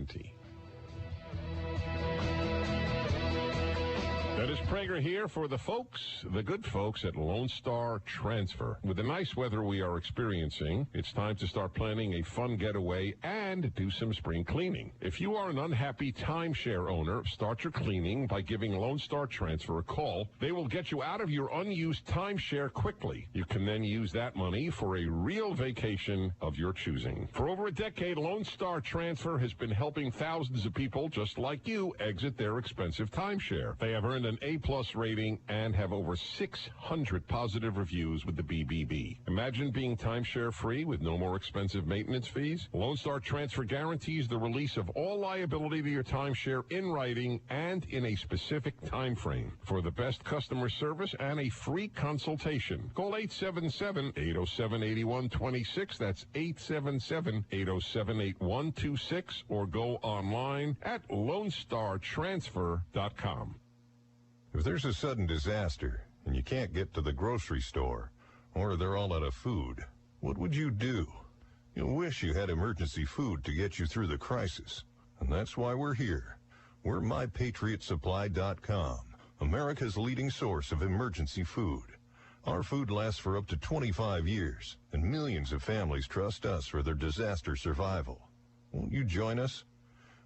guarantee. Dennis Prager here for the good folks at Lone Star Transfer. With the nice weather we are experiencing, it's time to start planning a fun getaway and do some spring cleaning. If you are an unhappy timeshare owner, start your cleaning by giving Lone Star Transfer a call. They will get you out of your unused timeshare quickly. You can then use that money for a real vacation of your choosing. For over a decade, Lone Star Transfer has been helping thousands of people just like you exit their expensive timeshare. They have earned an A+ rating and have over 600 positive reviews with the BBB. Imagine being timeshare free with no more expensive maintenance fees. Lone Star Transfer guarantees the release of all liability to your timeshare in writing and in a specific time frame. For the best customer service and a free consultation, call 877-807-8126. That's 877-807-8126, or go online at LoneStarTransfer.com. If there's a sudden disaster and you can't get to the grocery store, or they're all out of food, what would you do? You'll wish you had emergency food to get you through the crisis. And that's why we're here. We're MyPatriotSupply.com, America's leading source of emergency food. Our food lasts for up to 25 years, and millions of families trust us for their disaster survival. Won't you join us?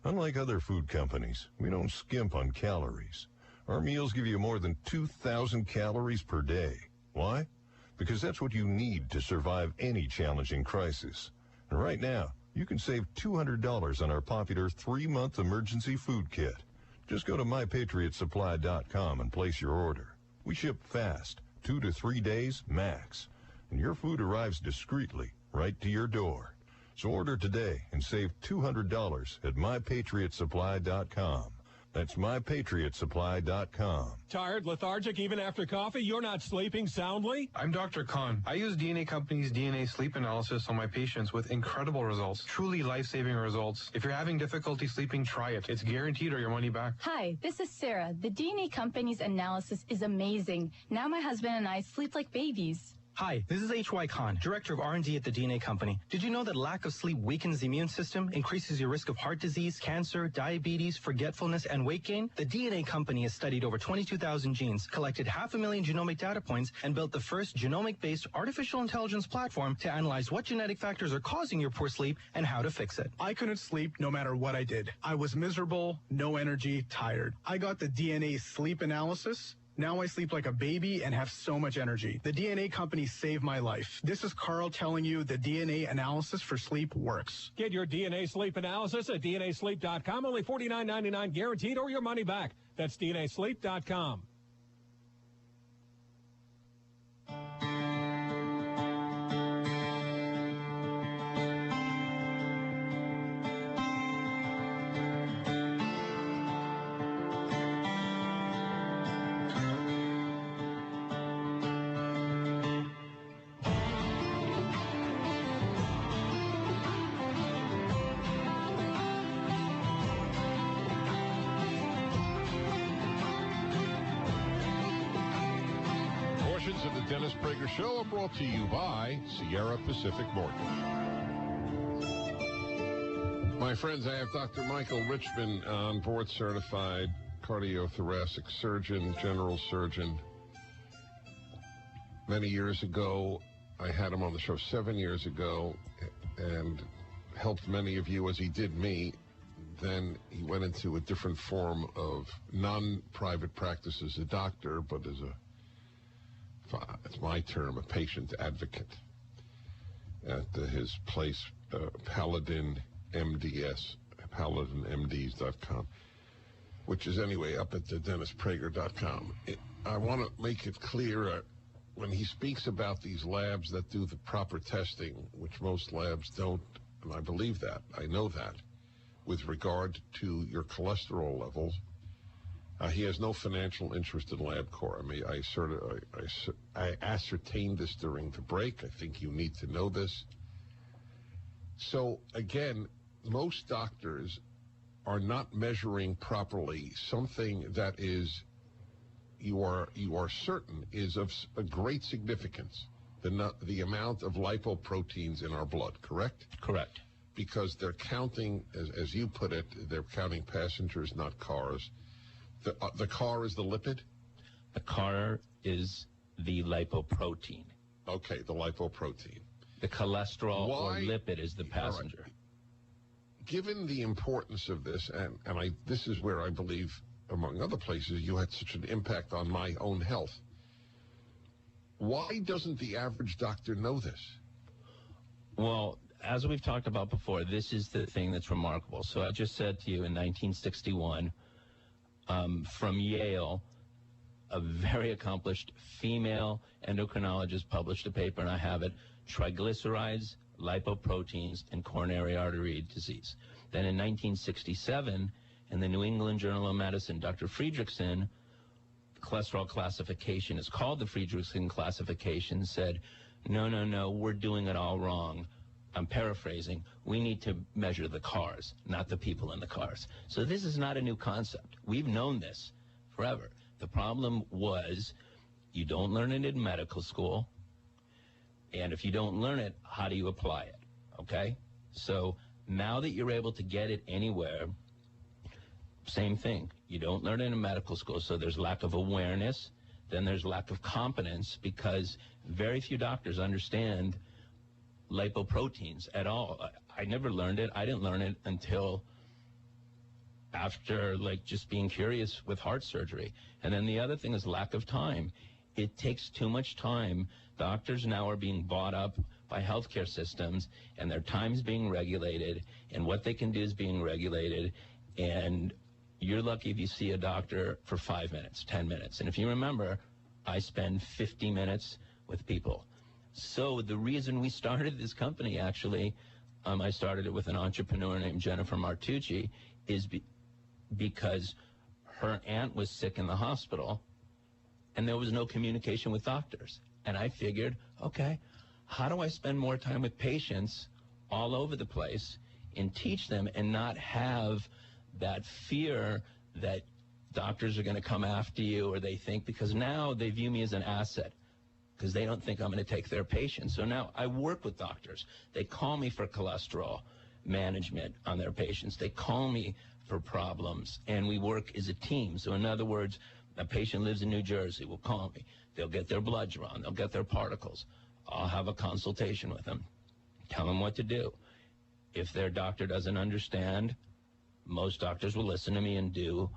Unlike other food companies, we don't skimp on calories. Our meals give you more than 2,000 calories per day. Why? Because that's what you need to survive any challenging crisis. And right now, you can save $200 on our popular 3-month emergency food kit. Just go to MyPatriotSupply.com and place your order. We ship fast, 2 to 3 days max. And your food arrives discreetly right to your door. So order today and save $200 at MyPatriotSupply.com. That's MyPatriotSupply.com. Tired, lethargic, even after coffee? You're not sleeping soundly? I'm Dr. Khan. I use DNA Company's DNA sleep analysis on my patients with incredible results. Truly life-saving results. If you're having difficulty sleeping, try it. It's guaranteed or your money back. Hi, this is Sarah. The DNA Company's analysis is amazing. Now my husband and I sleep like babies. Hi, this is H.Y. Khan, Director of R&D at the DNA Company. Did you know that lack of sleep weakens the immune system, increases your risk of heart disease, cancer, diabetes, forgetfulness, and weight gain? The DNA Company has studied over 22,000 genes, collected 500,000 genomic data points, and built the first genomic-based artificial intelligence platform to analyze what genetic factors are causing your poor sleep and how to fix it. I couldn't sleep no matter what I did. I was miserable, no energy, tired. I got the DNA sleep analysis. Now I sleep like a baby and have so much energy. The DNA Company saved my life. This is Carl telling you the DNA analysis for sleep works. Get your DNA sleep analysis at DNAsleep.com. Only $49.99 guaranteed or your money back. That's DNAsleep.com. Of the Dennis Prager Show are brought to you by Sierra Pacific Mortgage. My friends, I have Dr. Michael Richmond on board, certified cardiothoracic surgeon, general surgeon. Many years ago, I had him on the show 7 years ago and helped many of you as he did me. Then he went into a different form of non-private practice as a doctor, but as it's my term, a patient advocate at his place, Paladin MDS, PaladinMDs.com, which is anyway up at the DennisPrager.com. I want to make it clear when he speaks about these labs that do the proper testing, which most labs don't, and I believe that, I know that, with regard to your cholesterol levels. He has no financial interest in LabCorp. I mean, I ascertained this during the break. I think you need to know this. So, again, most doctors are not measuring properly something that is, you are certain is of a great significance, the amount of lipoproteins in our blood, correct? Correct. because they're counting, as you put it, they're counting passengers, not cars. The car is the lipid? The car is the lipoprotein. Okay, the lipoprotein. The cholesterol or lipid is the passenger. Right. Given the importance of this, and this is where I believe, among other places, you had such an impact on my own health. Why doesn't the average doctor know this? Well, as we've talked about before, this is the thing that's remarkable. So I just said to you in 1961, from Yale, a very accomplished female endocrinologist published a paper, and I have it, Triglycerides, Lipoproteins, and Coronary Artery Disease. Then in 1967, in the New England Journal of Medicine, Dr. Friedrichsen, cholesterol classification is called the Friedrichsen classification, said, no, we're doing it all wrong. I'm paraphrasing. We need to measure the cars, not the people in the cars. So this is not a new concept. We've known this forever. The problem was you don't learn it in medical school, and if you don't learn it, how do you apply it, okay? So now that you're able to get it anywhere, same thing. You don't learn it in medical school, so there's lack of awareness. Then there's lack of competence because very few doctors understand lipoproteins at all. I never learned it. I didn't learn it until after, just being curious with heart surgery. And then the other thing is lack of time. It takes too much time. Doctors now are being bought up by healthcare systems, and their time's being regulated, and what they can do is being regulated, and you're lucky if you see a doctor for 5 minutes, 10 minutes. And if you remember, I spend 50 minutes with people. So the reason we started this company, actually, I started it with an entrepreneur named Jennifer Martucci, is because her aunt was sick in the hospital, and there was no communication with doctors. And I figured, okay, how do I spend more time with patients all over the place and teach them and not have that fear that doctors are going to come after you, or they think, because now they view me as an asset because they don't think I'm going to take their patients. So now I work with doctors. They call me for cholesterol management on their patients. They call me for problems, and we work as a team. So in other words, a patient lives in New Jersey, will call me. They'll get their blood drawn. They'll get their particles. I'll have a consultation with them, tell them what to do. If their doctor doesn't understand, most doctors will listen to me and do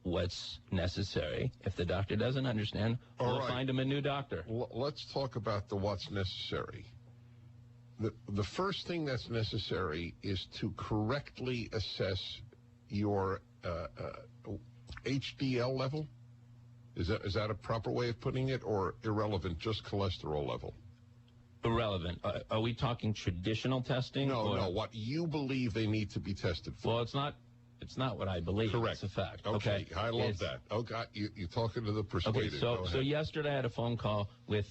what's necessary. If the doctor doesn't understand, we'll find him a new doctor. Let's talk about the what's necessary. The first thing that's necessary is to correctly assess your HDL level. Is that a proper way of putting it, or irrelevant, just cholesterol level? Irrelevant. Are we talking traditional testing? No, what you believe they need to be tested for. Well, it's not what I believe. Correct. It's a fact. Okay. I love that. Okay, you're talking to the persuaded. Okay, so yesterday I had a phone call with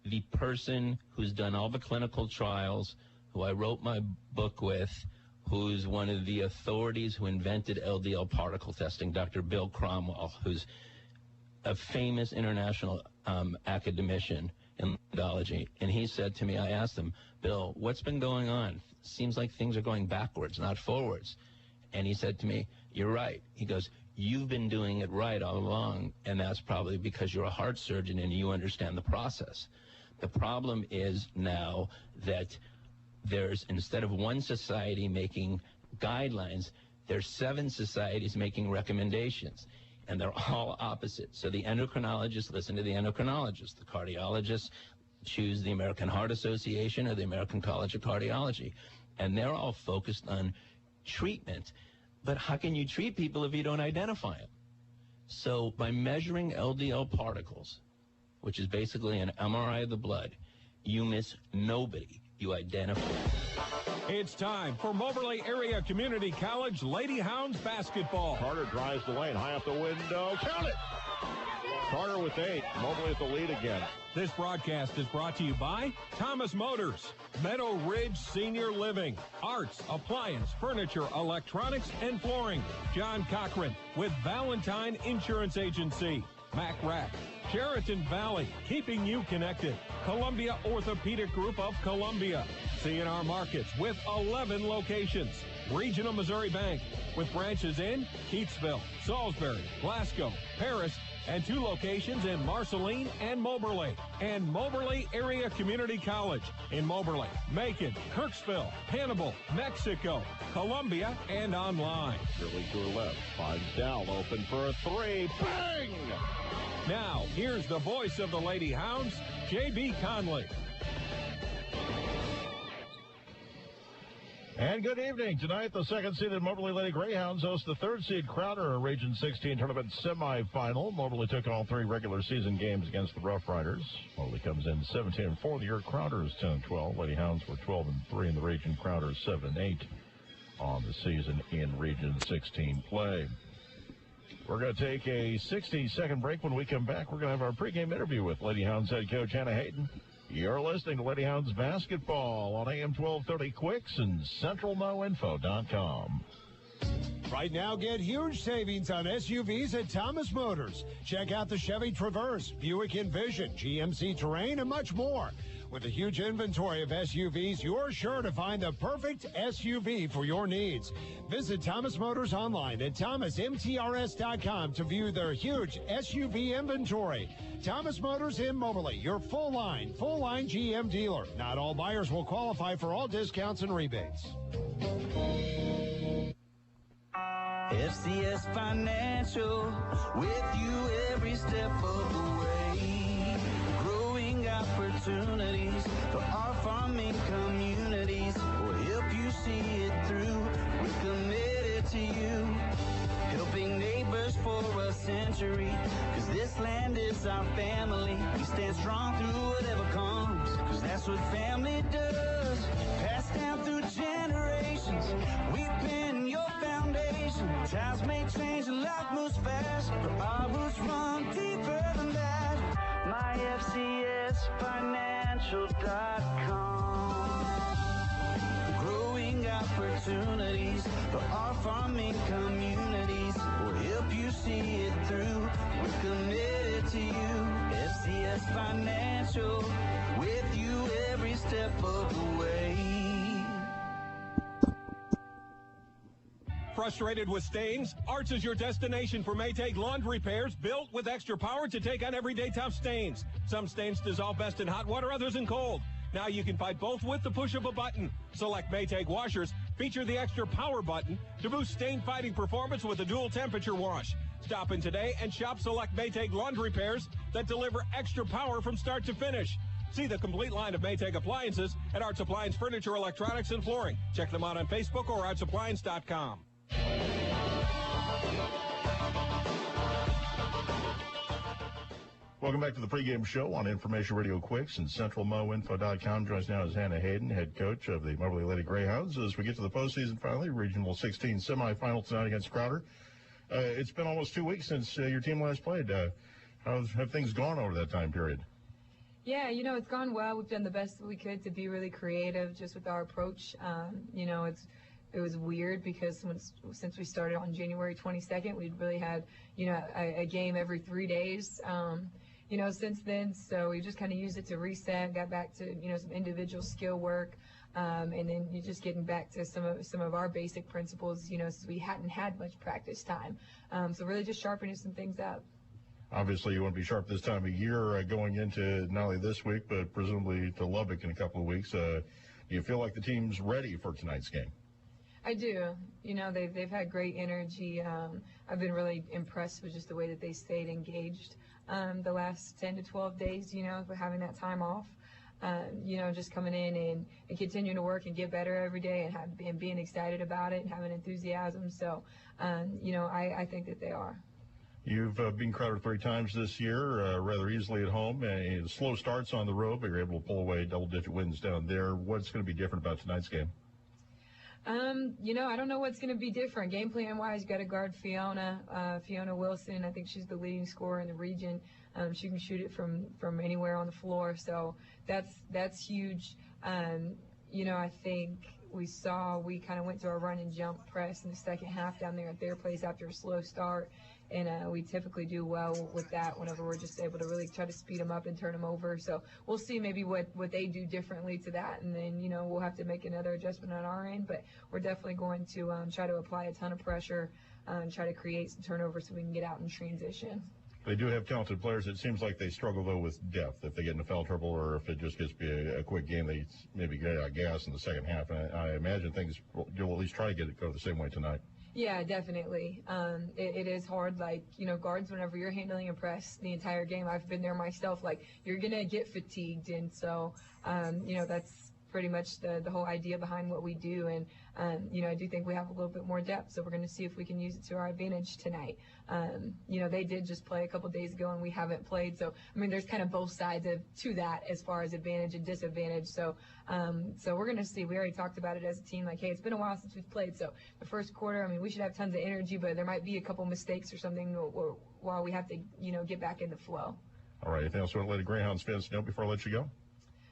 the person who's done all the clinical trials, who I wrote my book with, who's one of the authorities who invented LDL particle testing, Dr. Bill Cromwell, who's a famous international academician in lipidology. And he said to me, I asked him, Bill, what's been going on? Seems like things are going backwards, not forwards. And he said to me, you're right. He goes, you've been doing it right all along, and that's probably because you're a heart surgeon and you understand the process. The problem is now that there's, instead of one society making guidelines, there's 7 societies making recommendations, and they're all opposite. So the endocrinologists listen to the endocrinologists. The cardiologists choose the American Heart Association or the American College of Cardiology, and they're all focused on treatment. But how can you treat people if you don't identify them? So by measuring LDL particles, which is basically an MRI of the blood, you miss nobody. You identify. It's time for Moberly Area Community College Lady Hounds basketball. Carter drives the lane, high up the window. Count it! Carter with 8. Moberly with the lead again. This broadcast is brought to you by Thomas Motors, Meadow Ridge Senior Living, Arts, Appliance, Furniture, Electronics, and Flooring. John Cochran with Valentine Insurance Agency. Mac Rack. Sheraton Valley, keeping you connected. Columbia Orthopedic Group of Columbia. CNR Markets with 11 locations. Regional Missouri Bank with branches in Keatsville, Salisbury, Glasgow, Paris, and 2 locations in Marceline and Moberly. And Moberly Area Community College in Moberly, Macon, Kirksville, Hannibal, Mexico, Columbia, and online. Shirley to her left, finds Dowell open for a 3. Bang! Now, here's the voice of the Lady Hounds, J.B. Conley. And good evening. Tonight, the second-seeded Moberly Lady Greyhounds host the third-seed Crowder Region 16 tournament semifinal. Moberly took all 3 regular season games against the Rough Riders. Moberly comes in 17-4 the year. Crowder is 10-12. Lady Hounds were 12-3 in the region. Crowder 7-8 on the season in Region 16 play. We're going to take a 60-second break. When we come back, we're going to have our pregame interview with Lady Hounds head coach Hannah Hayden. You're listening to Lady Hounds Basketball on AM 1230 Quicks and CentralMoInfo.com. Right now, get huge savings on SUVs at Thomas Motors. Check out the Chevy Traverse, Buick Envision, GMC Terrain, and much more. With a huge inventory of SUVs, you're sure to find the perfect SUV for your needs. Visit Thomas Motors online at thomasmtrs.com to view their huge SUV inventory. Thomas Motors in Moberly, your full-line GM dealer. Not all buyers will qualify for all discounts and rebates. FCS Financial, with you every step of the way. Growing opportunities for our farming communities. We'll help you see it through. We're committed to you. Helping neighbors for a century. Cause this land is our family. We stand strong through whatever comes. Cause that's what family does. Passed down through generations. We've been your foundation. Times may change and life moves fast, but our roots run deeper than that. MyFCSFinancial.com. Growing opportunities for our farming communities. We'll help you see it through. We're committed to you. FCS Financial, with you every step of the way. Frustrated with stains? Arts is your destination for Maytag laundry pairs built with extra power to take on everyday tough stains. Some stains dissolve best in hot water, others in cold. Now you can fight both with the push of a button. Select Maytag washers feature the extra power button to boost stain-fighting performance with a dual temperature wash. Stop in today and shop select Maytag laundry pairs that deliver extra power from start to finish. See the complete line of Maytag appliances at Arts Appliance Furniture, Electronics, and Flooring. Check them out on Facebook or artsappliance.com. Welcome back to the pregame show on Information Radio Quicks and CentralMoInfo.com. Joins now is Hannah Hayden, head coach of the Moberly Lady Greyhounds. As we get to the postseason finally, Regional 16 semifinal tonight against Crowder. It's been almost 2 weeks since your team last played. How have things gone over that time period? Yeah, it's gone well. We've done the best that we could to be really creative just with our approach. It was weird because since we started on January 22nd, we'd really had, a game every 3 days, since then. So we just kind of used it to reset, got back to, some individual skill work. And then you're just getting back to some of our basic principles, since we hadn't had much practice time. So really just sharpening some things up. Obviously, you want to be sharp this time of year going into not only this week, but presumably to Lubbock in a couple of weeks. Do you feel like the team's ready for tonight's game? I do. They've had great energy. I've been really impressed with just the way that they stayed engaged the last 10 to 12 days, for having that time off. Just coming in and continuing to work and get better every day and being excited about it and having enthusiasm. So, I think that they are. You've been Crowder 3 times this year, rather easily at home. Slow starts on the road, but you're able to pull away double-digit wins down there. What's going to be different about tonight's game? I don't know what's going to be different. Game plan-wise, you got to guard Fiona Wilson. I think she's the leading scorer in the region. She can shoot it from anywhere on the floor, so that's huge. I think we kind of went to a run and jump press in the second half down there at their place after a slow start. And we typically do well with that whenever we're just able to really try to speed them up and turn them over. So we'll see maybe what they do differently to that. And then, we'll have to make another adjustment on our end. But we're definitely going to try to apply a ton of pressure and try to create some turnovers so we can get out in transition. They do have talented players. It seems like they struggle, though, with depth. If they get into foul trouble or if it just gets to be a quick game, they maybe get out of gas in the second half. And I imagine you'll at least try to go the same way tonight. Yeah, definitely. It is hard. Guards, whenever you're handling a press the entire game, I've been there myself, you're going to get fatigued. And so, that's pretty much the whole idea behind what we do. And, I do think we have a little bit more depth, so we're going to see if we can use it to our advantage tonight. They did just play a couple days ago, and we haven't played. So, there's kind of both sides to that as far as advantage and disadvantage. So we're going to see. We already talked about it as a team, hey, it's been a while since we've played. So the first quarter, we should have tons of energy, but there might be a couple mistakes or something while we have to, get back in the flow. All right. Anything else you want to let the Greyhounds fans know before I let you go?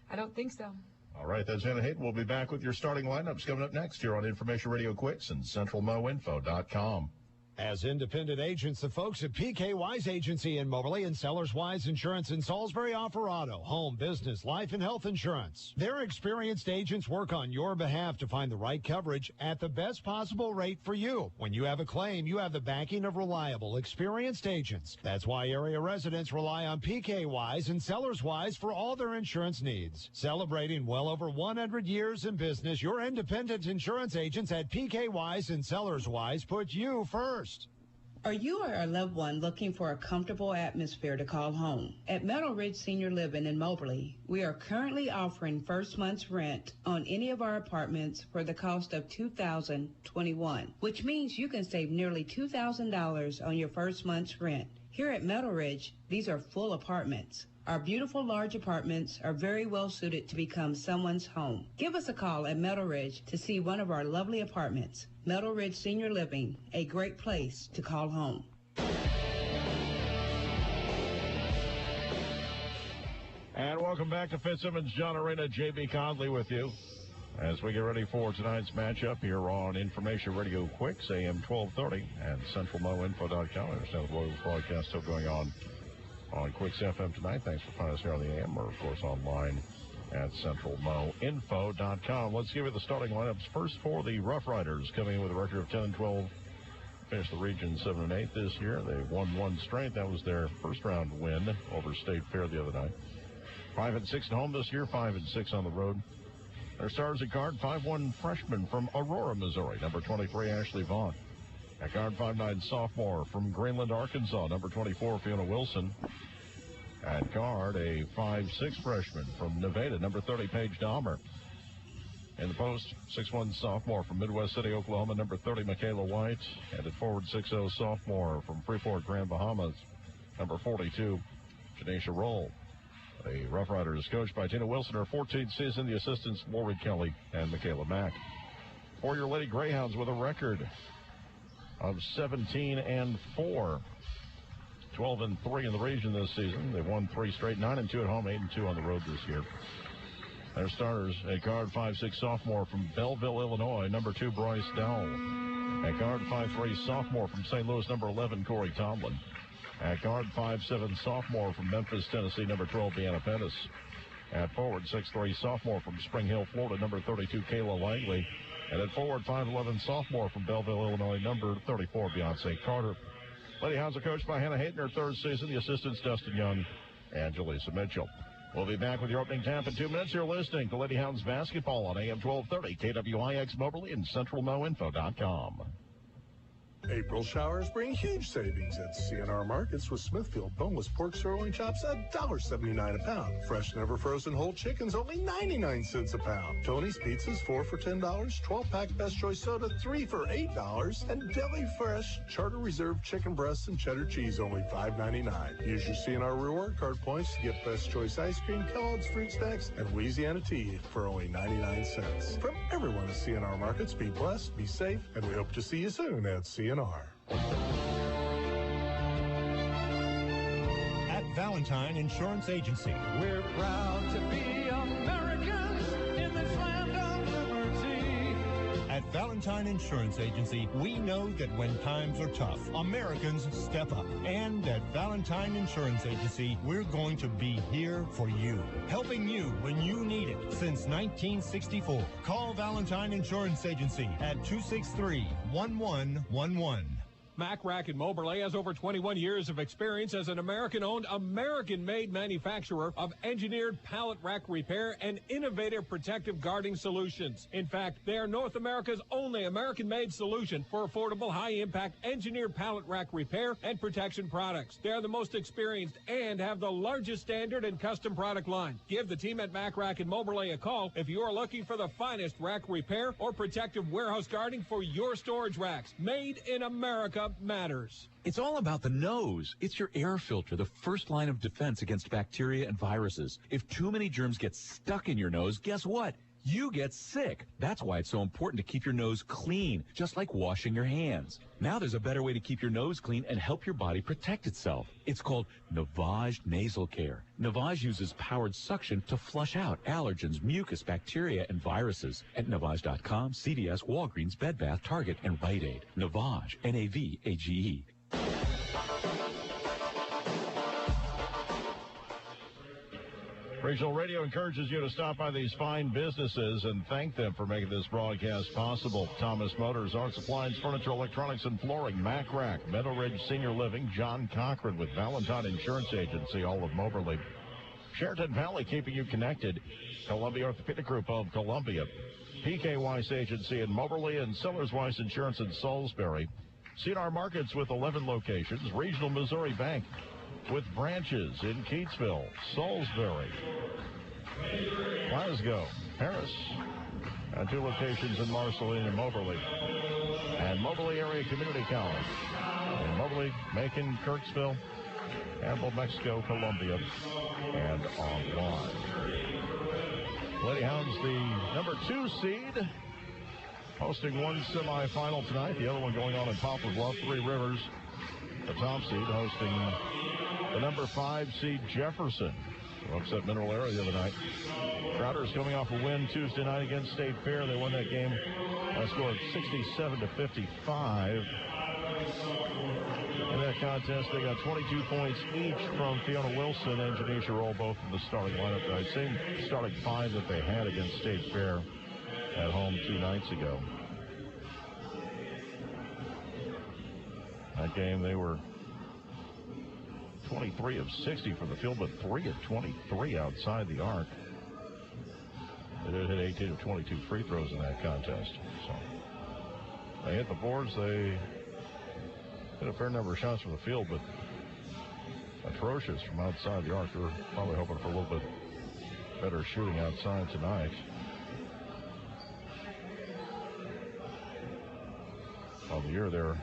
I don't think so. All right, that's Hannah Hayden. We'll be back with your starting lineups coming up next here on Information Radio Quicks and CentralMoInfo.com. As independent agents, the folks at PK Wise Agency in Moberly and Sellers Wise Insurance in Salisbury offer auto, home, business, life, and health insurance. Their experienced agents work on your behalf to find the right coverage at the best possible rate for you. When you have a claim, you have the backing of reliable, experienced agents. That's why area residents rely on PK Wise and Sellers Wise for all their insurance needs. Celebrating well over 100 years in business, your independent insurance agents at PK Wise and Sellers Wise put you first. Are you or a loved one looking for a comfortable atmosphere to call home? At Meadow Ridge Senior Living in Moberly, we are currently offering first month's rent on any of our apartments for the cost of $2,021, which means you can save nearly $2,000 on your first month's rent. Here at Meadow Ridge, these are full apartments. Our beautiful large apartments are very well suited to become someone's home. Give us a call at Meadow Ridge to see one of our lovely apartments. Meadow Ridge Senior Living, a great place to call home. And welcome back to Fitzsimmons. John Arena, J.B. Conley with you as we get ready for tonight's matchup here on Information Radio Quicks, AM 1230 and CentralMoInfo.com. I understand the Royals broadcast still going on Quicks FM tonight. Thanks for finding us here on the AM or, of course, online at CentralMoInfo.com. Let's give you the starting lineups. First for the Rough Riders, coming in with a record of 10-12. Finished the region 7-8 this year. They've won one straight. That was their first-round win over State Fair the other night. 5-6 at home this year, 5-6 on the road. Their stars at guard, 5'1" freshman from Aurora, Missouri, number 23, Ashley Vaughn. At guard, 5'9" sophomore from Greenland, Arkansas, number 24, Fiona Wilson. At guard, a 5'6" freshman from Nevada, number 30, Paige Dahmer. In the post, 6'1" sophomore from Midwest City, Oklahoma, number 30, Michaela White. And at forward, 6'0" sophomore from Freeport, Grand Bahamas, number 42, Janisha Roll. The Rough Riders coached by Tina Wilson, her 14th season. The assistants, Lori Kelly and Michaela Mack. For your Lady Greyhounds with a record of 17-4. 12-3 in the region this season. They've won 3 straight, 9-2 at home, 8-2 on the road this year. Their starters at guard, 5'6" sophomore from Belleville, Illinois, number 2, Bryce Dowell. At guard, 5'3" sophomore from St. Louis, number 11, Corey Tomlin. At guard, 5'7" sophomore from Memphis, Tennessee, number 12, Deanna Pettis. At forward, 6'3" sophomore from Spring Hill, Florida, number 32, Kayla Langley. And at forward, 5'11" sophomore from Belleville, Illinois, number 34, Beyonce Carter. Lady Hounds are coached by Hannah Hayden, her 3rd season. The assistants, Dustin Young and Jaleesa Mitchell. We'll be back with your opening tap in 2 minutes. You're listening to Lady Hounds basketball on AM 1230, KWIX Moberly and CentralMoInfo.com. April showers bring huge savings at CNR Markets with Smithfield boneless pork sirloin chops at $1.79 a pound. Fresh, never frozen whole chickens only 99 cents a pound. Tony's pizzas 4 for $10. 12-pack Best Choice soda 3 for $8. And Deli Fresh Charter Reserve chicken breasts and cheddar cheese only $5.99. Use your CNR reward card points to get Best Choice ice cream, Kellogg's fruit snacks, and Louisiana tea for only 99 cents. From everyone at CNR Markets, be blessed, be safe, and we hope to see you soon at CNR. At Valentine Insurance Agency, we're proud to be Americans in this land of liberty. Valentine Insurance Agency, we know that when times are tough, Americans step up. And at Valentine Insurance Agency, we're going to be here for you, helping you when you need it since 1964. Call Valentine Insurance Agency at 263-1111. Mack Rack in Moberly has over 21 years of experience as an American-owned, American-made manufacturer of engineered pallet rack repair and innovative protective guarding solutions. In fact, they are North America's only American-made solution for affordable, high-impact engineered pallet rack repair and protection products. They are the most experienced and have the largest standard and custom product line. Give the team at Mack Rack in Moberly a call if you are looking for the finest rack repair or protective warehouse guarding for your storage racks. Made in America matters. It's all about the nose. It's your air filter, the first line of defense against bacteria and viruses. If too many germs get stuck in your nose, guess what? You get sick. That's why it's so important to keep your nose clean, just like washing your hands. Now there's a better way to keep your nose clean and help your body protect itself. It's called Navage Nasal Care. Navage uses powered suction to flush out allergens, mucus, bacteria, and viruses. At Navage.com, CVS, Walgreens, Bed Bath, Target, and Rite Aid. Navage, N-A-V-A-G-E. Regional Radio encourages you to stop by these fine businesses and thank them for making this broadcast possible. Thomas Motors, Art Supplies, Furniture, Electronics, and Flooring. Mack Rack, Meadow Ridge Senior Living, John Cochran with Valentine Insurance Agency, all of Moberly. Sheraton Valley, keeping you connected. Columbia Orthopedic Group of Columbia. PK Weiss Agency in Moberly and Sellers Weiss Insurance in Salisbury. C&R Markets with 11 locations. Regional Missouri Bank with branches in Keatsville, Salisbury, Glasgow, Paris, and 2 locations in Marceline and Moberly. And Moberly Area Community College in Moberly, Macon, Kirksville, Campbell, Mexico, Columbia, and online. Lady Hounds, the number 2 seed, hosting one semifinal tonight. The other one going on in Poplar Bluff, Three Rivers. The top seed hosting the number 5 seed Jefferson, who upset Mineral Area the other night. Crowder's coming off a win Tuesday night against State Fair. They won that game by a score of 67-55. In that contest, they got 22 points each from Fiona Wilson and Janisha Roll, both in the starting lineup tonight. Same starting 5 that they had against State Fair at home 2 nights ago. That game, they were 23 of 60 from the field, but 3 of 23 outside the arc. They did hit 18 of 22 free throws in that contest. So they hit the boards. They hit a fair number of shots from the field, but atrocious from outside the arc. They're probably hoping for a little bit better shooting outside tonight. On the year, they're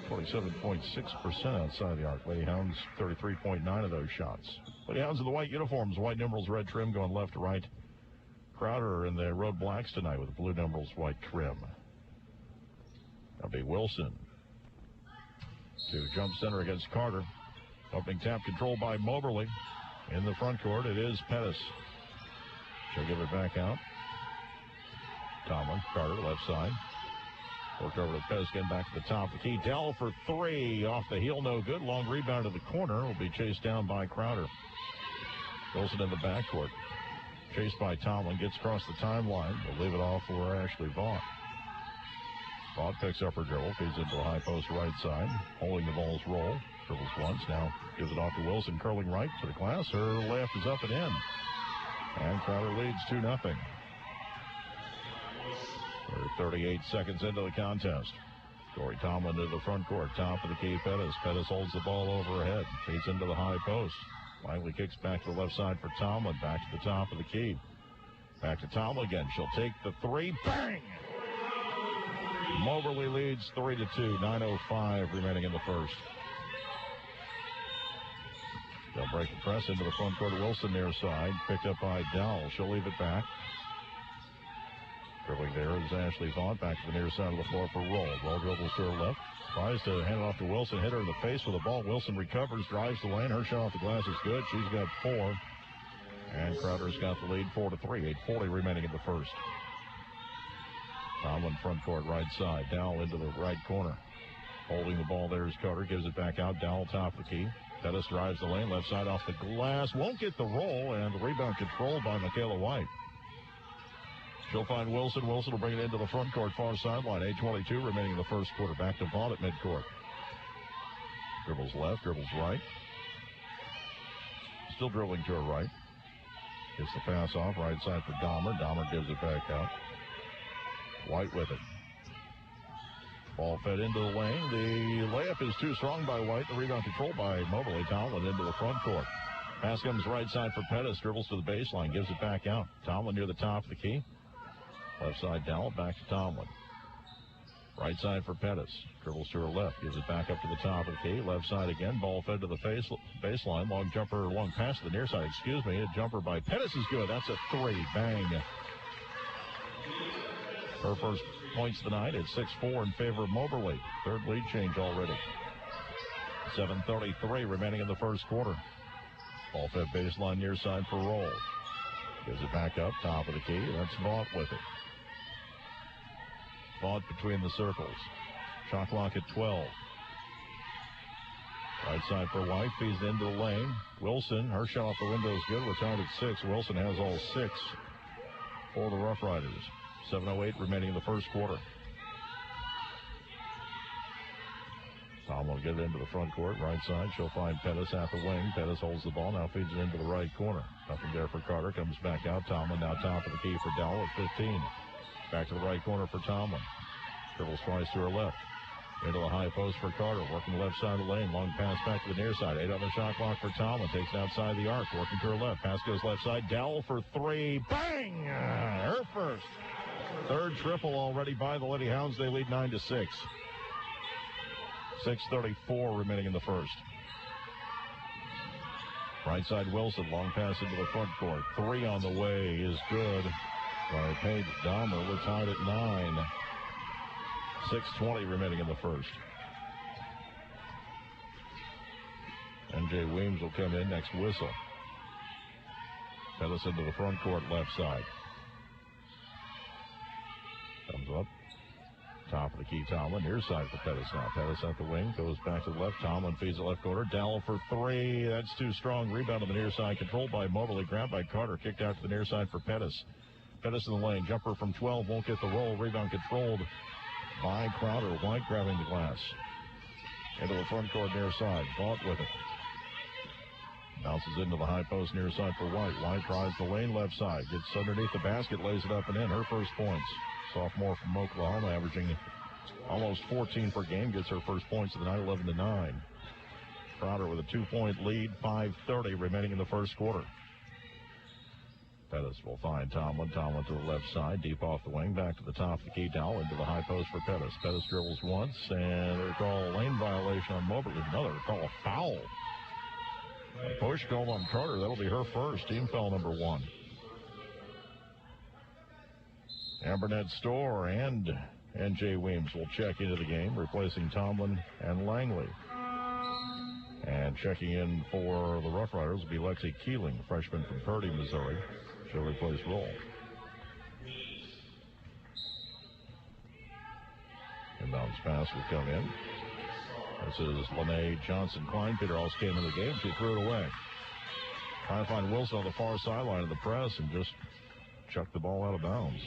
27.6% outside the arc. Lady Hounds, 33.9 of those shots. Lady Hounds in the white uniforms, white numerals, red trim, going left to right. Crowder in the road blacks tonight with the blue numerals, white trim. That'll be Wilson to jump center against Carter. Opening tap controlled by Moberly. In the front court, it is Pettis. She'll give it back out. Tomlin, Carter, left side. Worked over to Pettis, again back to the top of the key. Dell for 3, off the heel, no good. Long rebound to the corner, will be chased down by Crowder. Wilson in the backcourt. Chased by Tomlin, gets across the timeline. We'll leave it off for Ashley Vaught. Vaught picks up her dribble, feeds into the high post right side. Holding the ball's roll. Dribbles once, now gives it off to Wilson, curling right to the glass. Her left is up and in. And Crowder leads 2-0. We're 38 seconds into the contest. Corey Tomlin to the front court. Top of the key, Pettis. Pettis holds the ball over her head. Feeds into the high post. Lively kicks back to the left side for Tomlin. Back to the top of the key. Back to Tomlin again. She'll take the 3. Bang! Moberly leads 3-2. 9:05 remaining in the first. They'll break the press into the front court. Wilson near side. Picked up by Dowell. She'll leave it back. Dribbling there is Ashley Vaught. Back to the near side of the floor for Roll. Roll dribbles to her left. Tries to hand it off to Wilson. Hit her in the face with the ball. Wilson recovers. Drives the lane. Her shot off the glass is good. She's got 4. And Crowder's got the lead 4-3. 8:40 remaining in the first. Tomlin front court right side. Dowell into the right corner. Holding the ball there is Carter. Gives it back out. Dowell top of the key. Pettis drives the lane. Left side off the glass. Won't get the roll. And the rebound controlled by Michaela White. She'll find Wilson. Wilson will bring it into the front court far sideline. 8:22 remaining in the first quarter. Back to Vaught at midcourt. Dribbles left. Dribbles right. Still dribbling to her right. Gets the pass off. Right side for Dahmer. Dahmer gives it back out. White with it. Ball fed into the lane. The layup is too strong by White. The rebound controlled by Moberly. Tomlin into the front court. Pass comes right side for Pettis. Dribbles to the baseline. Gives it back out. Tomlin near the top of the key. Left side Dowell. Back to Tomlin. Right side for Pettis. Dribbles to her left. Gives it back up to the top of the key. Left side again. Ball fed to the baseline. Long jumper. Long pass to the near side. Excuse me. A jumper by Pettis is good. That's a three. Bang. Her first points tonight at 6-4 in favor of Moberly. Third lead change already. 7:33 remaining in the first quarter. Ball fed baseline near side for Roll. Gives it back up, top of the key. That's Vaught with it. Vaught between the circles. Shot clock at 12. Right side for White. Feeds into the lane. Wilson, her shot off the window is good. We're tied at 6. Wilson has all 6 for the Rough Riders. 7:08 remaining in the first quarter. Tom will get it into the front court, right side. She'll find Pettis at the wing. Pettis holds the ball, now feeds it into the right corner. Nothing there for Carter. Comes back out. Tomlin now top of the key for Dowell at 15. Back to the right corner for Tomlin. Dribbles twice to her left. Into the high post for Carter. Working the left side of the lane. Long pass back to the near side. 8 on the shot clock for Tomlin. Takes it outside the arc. Working to her left. Pass goes left side. Dowell for 3. Bang! Her first. Third triple already by the Lady Hounds. They lead 9-6. 6:34 remaining in the first. Right side Wilson. Long pass into the front court. 3 on the way is good. By Paige Dahmer. We're tied at 9. 6:20 remaining in the first. NJ Weems will come in next whistle. Pettis into the front court left side. Comes up. Top of the key, Tomlin. Near side for Pettis now. Pettis at the wing. Goes back to the left. Tomlin feeds the left corner. Dowell for 3. That's too strong. Rebound on the near side. Controlled by Moberly. Grabbed by Carter. Kicked out to the near side for Pettis. Pettis in the lane. Jumper from 12. Won't get the roll. Rebound controlled by Crowder. White grabbing the glass. Into the front court near side. Vaught with it. Bounces into the high post near side for White. White tries the lane left side. Gets underneath the basket. Lays it up and in. Her first points. Sophomore from Oklahoma, averaging almost 14 per game, gets her first points of the night, 11-9. Crowder with a 2-point lead, 5:30 remaining in the first quarter. Pettis will find Tomlin. Tomlin to the left side, deep off the wing, back to the top of the key. Dowell into the high post for Pettis. Pettis dribbles once, and they call a lane violation on Moberly. Another call a foul. A push called on Carter. That'll be her first. Team foul number 1. Ambernett Storr and N.J. Weems will check into the game, replacing Tomlin and Langley. And checking in for the Rough Riders will be Lexi Keeling, freshman from Purdy, Missouri. She'll replace Roll. Inbounds pass will come in. This is Lene Johnson-Klein. Peter also came in the game. She threw it away. Trying to find Wilson on the far sideline of the press and just chucked the ball out of bounds.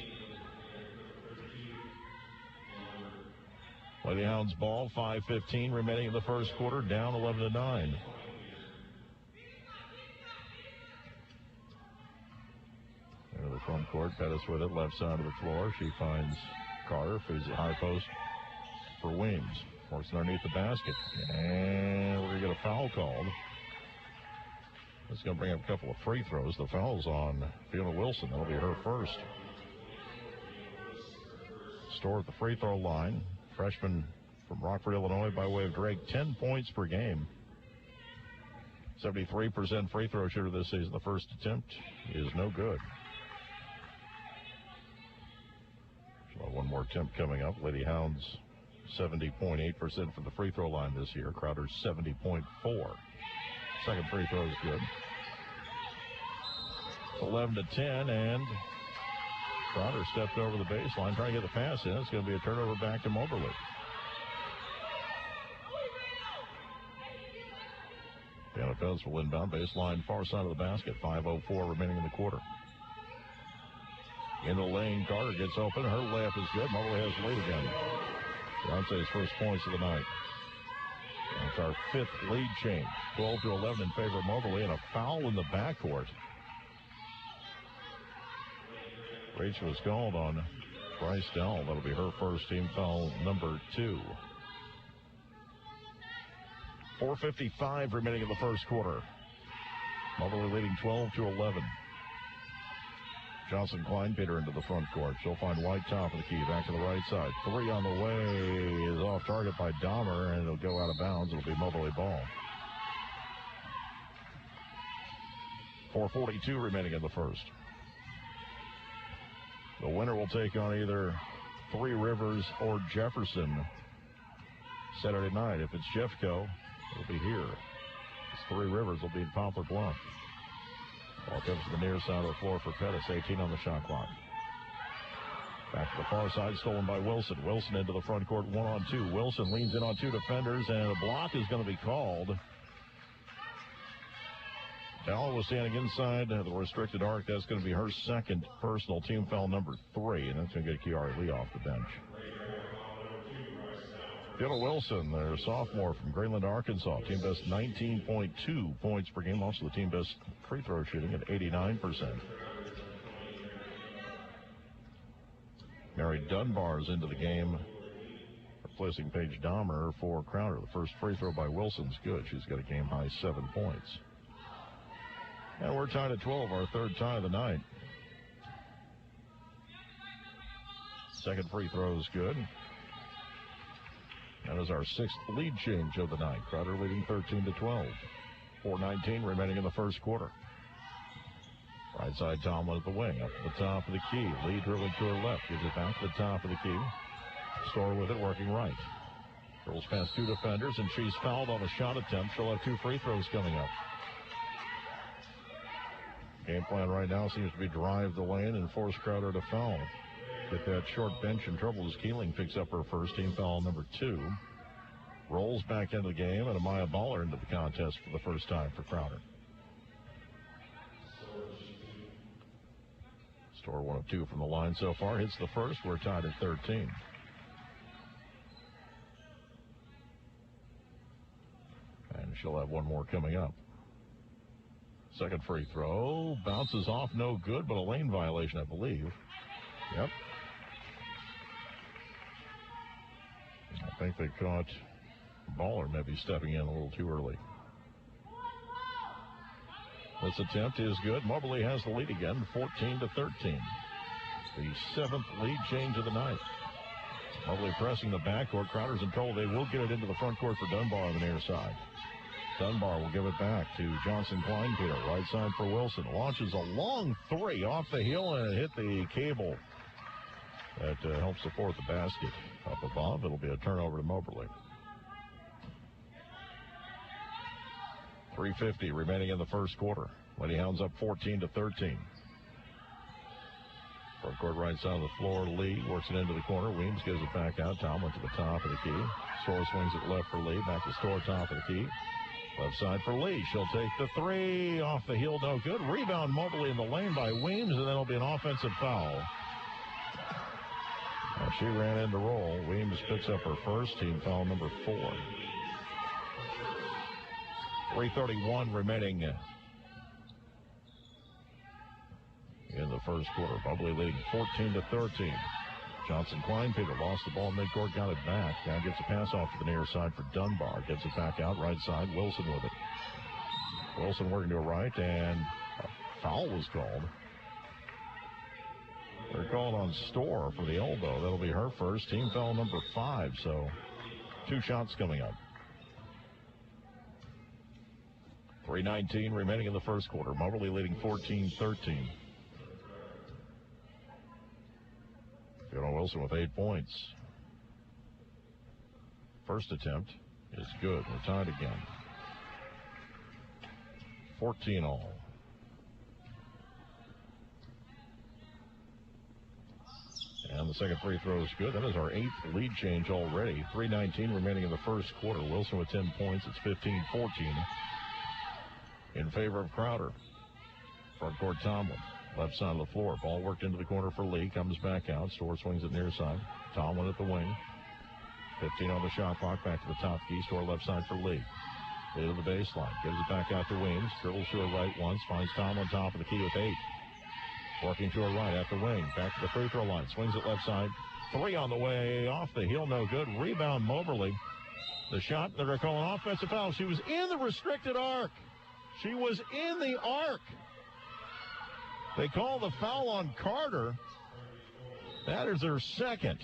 Lady Hounds ball, 5:15 remaining in the first quarter, down 11-9. Into the front court, Pettis with it, left side of the floor. She finds Carter, feeds it high post for Weems. Works underneath the basket, and we're going to get a foul called. It's going to bring up a couple of free throws. The foul's on Fiona Wilson. That'll be her first. Storr at the free throw line. Freshman from Rockford, Illinois, by way of Drake, 10 points per game. 73% free throw shooter this season. The first attempt is no good. So one more attempt coming up. Lady Hounds 70.8% from the free throw line this year. Crowder's 70.4. Second free throw is good. 11-10, and Crowder stepped over the baseline, trying to get the pass in. It's going to be a turnover back to Moberly. The offense will inbound baseline, far side of the basket. 5:04 remaining in the quarter. In the lane, Carter gets open. Her layup is good. Moberly has the lead again. Beyonce's first points of the night. That's our fifth lead change. 12-11 in favor of Moberly, and a foul in the backcourt. Reach was called on Bryce Dell. That'll be her first, team foul number 2. 4:55 remaining in the first quarter. Moberly leading 12-11. Johnson Kleinpeter into the front court. She'll find White top of the key. Back to the right side. 3 on the way is off target by Dahmer, and it'll go out of bounds. It'll be Moberly ball. 4:42 remaining in the first. The winner will take on either Three Rivers or Jefferson Saturday night. If it's Jeffco, it'll be here. If it's Three Rivers, will be in Poplar Bluff. Ball comes to the near side of the floor for Pettis. 18 on the shot clock. Back to the far side, stolen by Wilson. Wilson into the front court, 1-on-2. Wilson leans in on 2 defenders, and a block is going to be called. Dell was standing inside the restricted arc. That's going to be her second personal, team foul number 3, and that's going to get Kiara Lee off the bench. Fiona Wilson, their sophomore from Greenland, Arkansas. Team best 19.2 points per game. Also the team best free throw shooting at 89%. Mary Dunbar's into the game, replacing Paige Dahmer for Crowder. The first free throw by Wilson's good. She's got a game-high 7 points. And we're tied at 12, our third tie of the night. Second free throw is good. That is our 6th lead change of the night. Crowder leading 13-12. 4:19 remaining in the first quarter. Right side Tomlin at the wing. Up to the top of the key. Lee dribbling to her left. Gives it back to the top of the key. Store with it, working right. Girls past 2 defenders, and she's fouled on a shot attempt. She'll have 2 free throws coming up. Game plan right now seems to be drive the lane and force Crowder to foul. Get that short bench in trouble as Keeling picks up her first, team foul number 2. Rolls back into the game, and Amaya Baller into the contest for the first time for Crowder. Store 1 of 2 from the line so far. Hits the first. We're tied at 13. And she'll have 1 more coming up. Second free throw. Bounces off, no good, but a lane violation, I believe. Yep. I think they caught Baller maybe stepping in a little too early. This attempt is good. Moberly has the lead again, 14-13. The 7th lead change of the night. Moberly pressing the backcourt. Crowder's in trouble. They will get it into the front court for Dunbar on the near side. Dunbar will give it back to Johnson Kleinpeter. Right side for Wilson. Launches a long 3 off the heel, and it hit the cable. That helps support the basket. Up above, it'll be a turnover to Moberly. 3:50 remaining in the first quarter. Lady Hounds up 14-13. Front court right side of the floor. Lee works it into the corner. Weems gives it back out. Tomlin to the top of the key. Store swings it left for Lee. Back to Store, top of the key. Left side for Lee. She'll take the 3 off the heel. No good. Rebound Moberly in the lane by Weems, and then it'll be an offensive foul. She ran in to roll. Weems picks up her first, team foul number 4. 3:31 remaining in the first quarter. Moberly leading 14-13. Johnson Kleinpeter lost the ball midcourt, got it back. Now gets a pass off to the near side for Dunbar. Gets it back out right side. Wilson with it. Wilson working to a right, and a foul was called. They're called on Store for the elbow. That'll be her first, team foul number 5. So 2 shots coming up. 3:19 remaining in the first quarter. Moberly leading 14-13. Fiona Wilson with 8 points. First attempt is good. We're tied again. 14 all. The second free throw is good. That is our 8th lead change already. 3:19 remaining in the first quarter. Wilson with 10 points. It's 15-14 in favor of Crowder. Front court Tomlin. Left side of the floor. Ball worked into the corner for Lee. Comes back out. Storr swings it near side. Tomlin at the wing. 15 on the shot clock. Back to the top key. Storr left side for Lee. Lee to the baseline. Gives it back out to Weems. Dribbles to her right once. Finds Tomlin top of the key with 8. Working to her right at the wing. Back to the free throw line. Swings it left side. 3 on the way. Off the heel. No good. Rebound Moberly. The shot that they're calling offensive foul. She was in the restricted arc. She was in the arc. They call the foul on Carter. That is their second.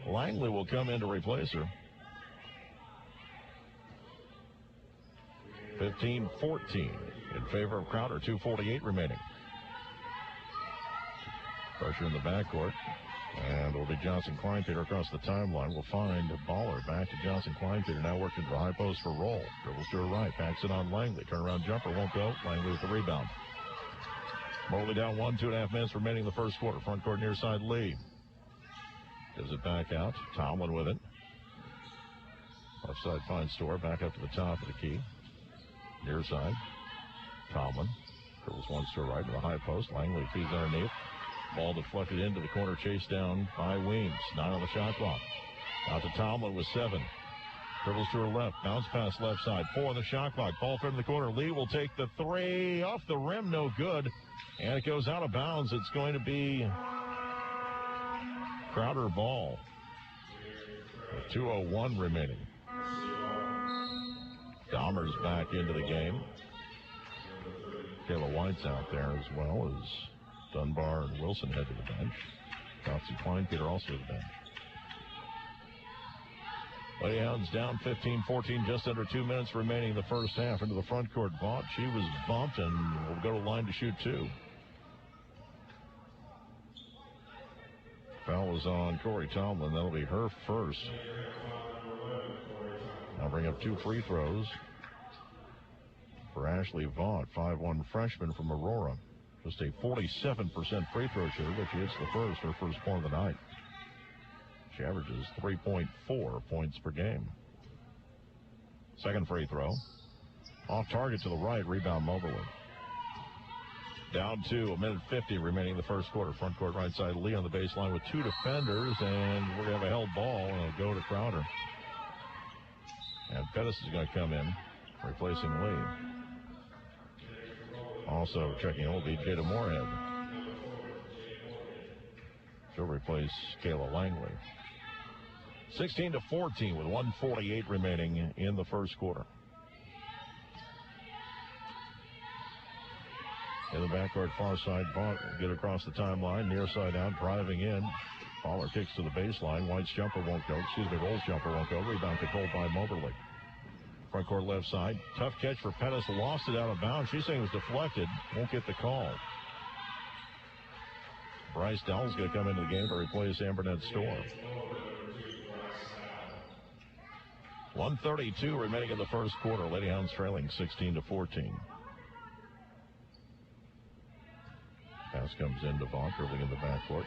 Langley will come in to replace her. 15-14 in favor of Crowder. 2:48 remaining. Pressure in the backcourt. And it'll be Johnson-Kleinpeter across the timeline. We'll find Baller back to Johnson-Kleinpeter. Now working to the high post for Roll. Dribbles to her right. Backs it on Langley. Turnaround jumper won't go. Langley with the rebound. Moberly down 1, 2.5 minutes remaining in the first quarter. Front court near side Lee. Gives it back out. Tomlin with it. Left side finds Storr. Back up to the top of the key. Near side. Tomlin. Dribbles once to her right to the high post. Langley feeds underneath. Ball deflected into the corner, chased down by Weems. 9 on the shot clock. Out to Tomlin with 7. Dribbles to her left. Bounce pass left side. 4 on the shot clock. Ball fed in the corner. Lee will take the 3. Off the rim, no good. And it goes out of bounds. It's going to be Crowder ball. 2:01 remaining. Dahmer's back into the game. Kayla White's out there as well as Dunbar and Wilson head to the bench. Johnson-Kleinpeter also to the bench. Lady Hounds down 15-14, just under 2 minutes remaining in the first half. Into the front court. Vaught, she was bumped and will go to line to shoot 2. Foul is on Corey Tomlin. That'll be her first. Now bring up 2 free throws for Ashley Vaught, 5'1" freshman from Aurora. Just a 47% free throw shooter, but she hits the first, her first point of the night. She averages 3.4 points per game. Second free throw. Off target to the right, rebound Moberly. Down 2, 1:50 remaining in the first quarter. Front court right side, Lee on the baseline with 2 defenders, and we're going to have a held ball, and it'll go to Crowder. And Pettis is going to come in, replacing Lee. Also checking in will be Jada Moorhead. She'll replace Kayla Langley. 16-14 with 1:48 remaining in the first quarter. In the backcourt far side, Vaught will get across the timeline, near side out, driving in. Baller kicks to the baseline. White's jumper won't go. Roll's jumper won't go. Rebound controlled by Moberly. Front court left side. Tough catch for Pettis. Lost it out of bounds. She's saying it was deflected. Won't get the call. Bryce Dowell's going to come into the game to replace Ambernett Storr. 1:32 remaining in the first quarter. Lady Hounds trailing 16-14. Pass comes in to Vaught, dribbling in the backcourt.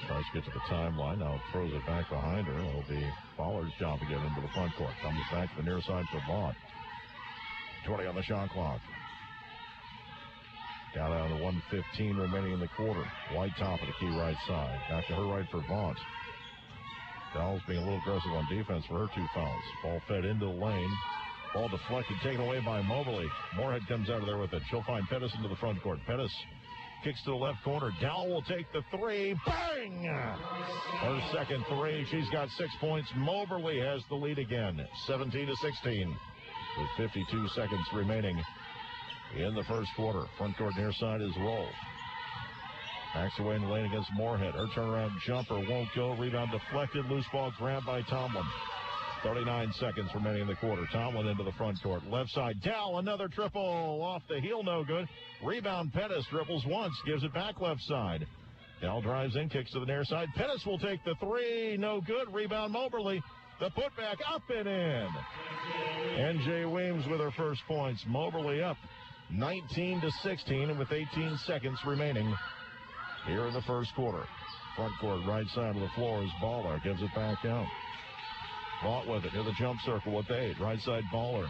Tries to get to the timeline. Now throws it back behind her. It'll be Baller's job to get into the front court. Comes back to the near side for Vaught. 20 on the shot clock. Down to 1:15 remaining in the quarter. White top of the key right side. Back to her right for Vaught. Dowell's being a little aggressive on defense for her 2 fouls. Ball fed into the lane. Ball deflected, taken away by Moberly. Moorhead comes out of there with it. She'll find Pettis into the front court. Pettis kicks to the left corner. Dowell will take the 3. Bang! Her second 3. She's got 6 points. Moberly has the lead again. 17-16 with 52 seconds remaining in the first quarter. Front court near side is Roll. Backs away in the lane against Moorhead. Her turnaround jumper won't go. Rebound deflected. Loose ball grabbed by Tomlin. 39 seconds remaining in the quarter. Tomlin into the front court. Left side. Dowell, another triple. Off the heel, no good. Rebound, Pettis dribbles once. Gives it back left side. Dowell drives in, kicks to the near side. Pettis will take the 3. No good. Rebound, Moberly. The putback up and in. N.J. Weems with her first points. Moberly up 19-16 and with 18 seconds remaining here in the first quarter. Front court, right side of the floor is Baller. Gives it back out. Vaught with it near the jump circle with 8. Right side Baller.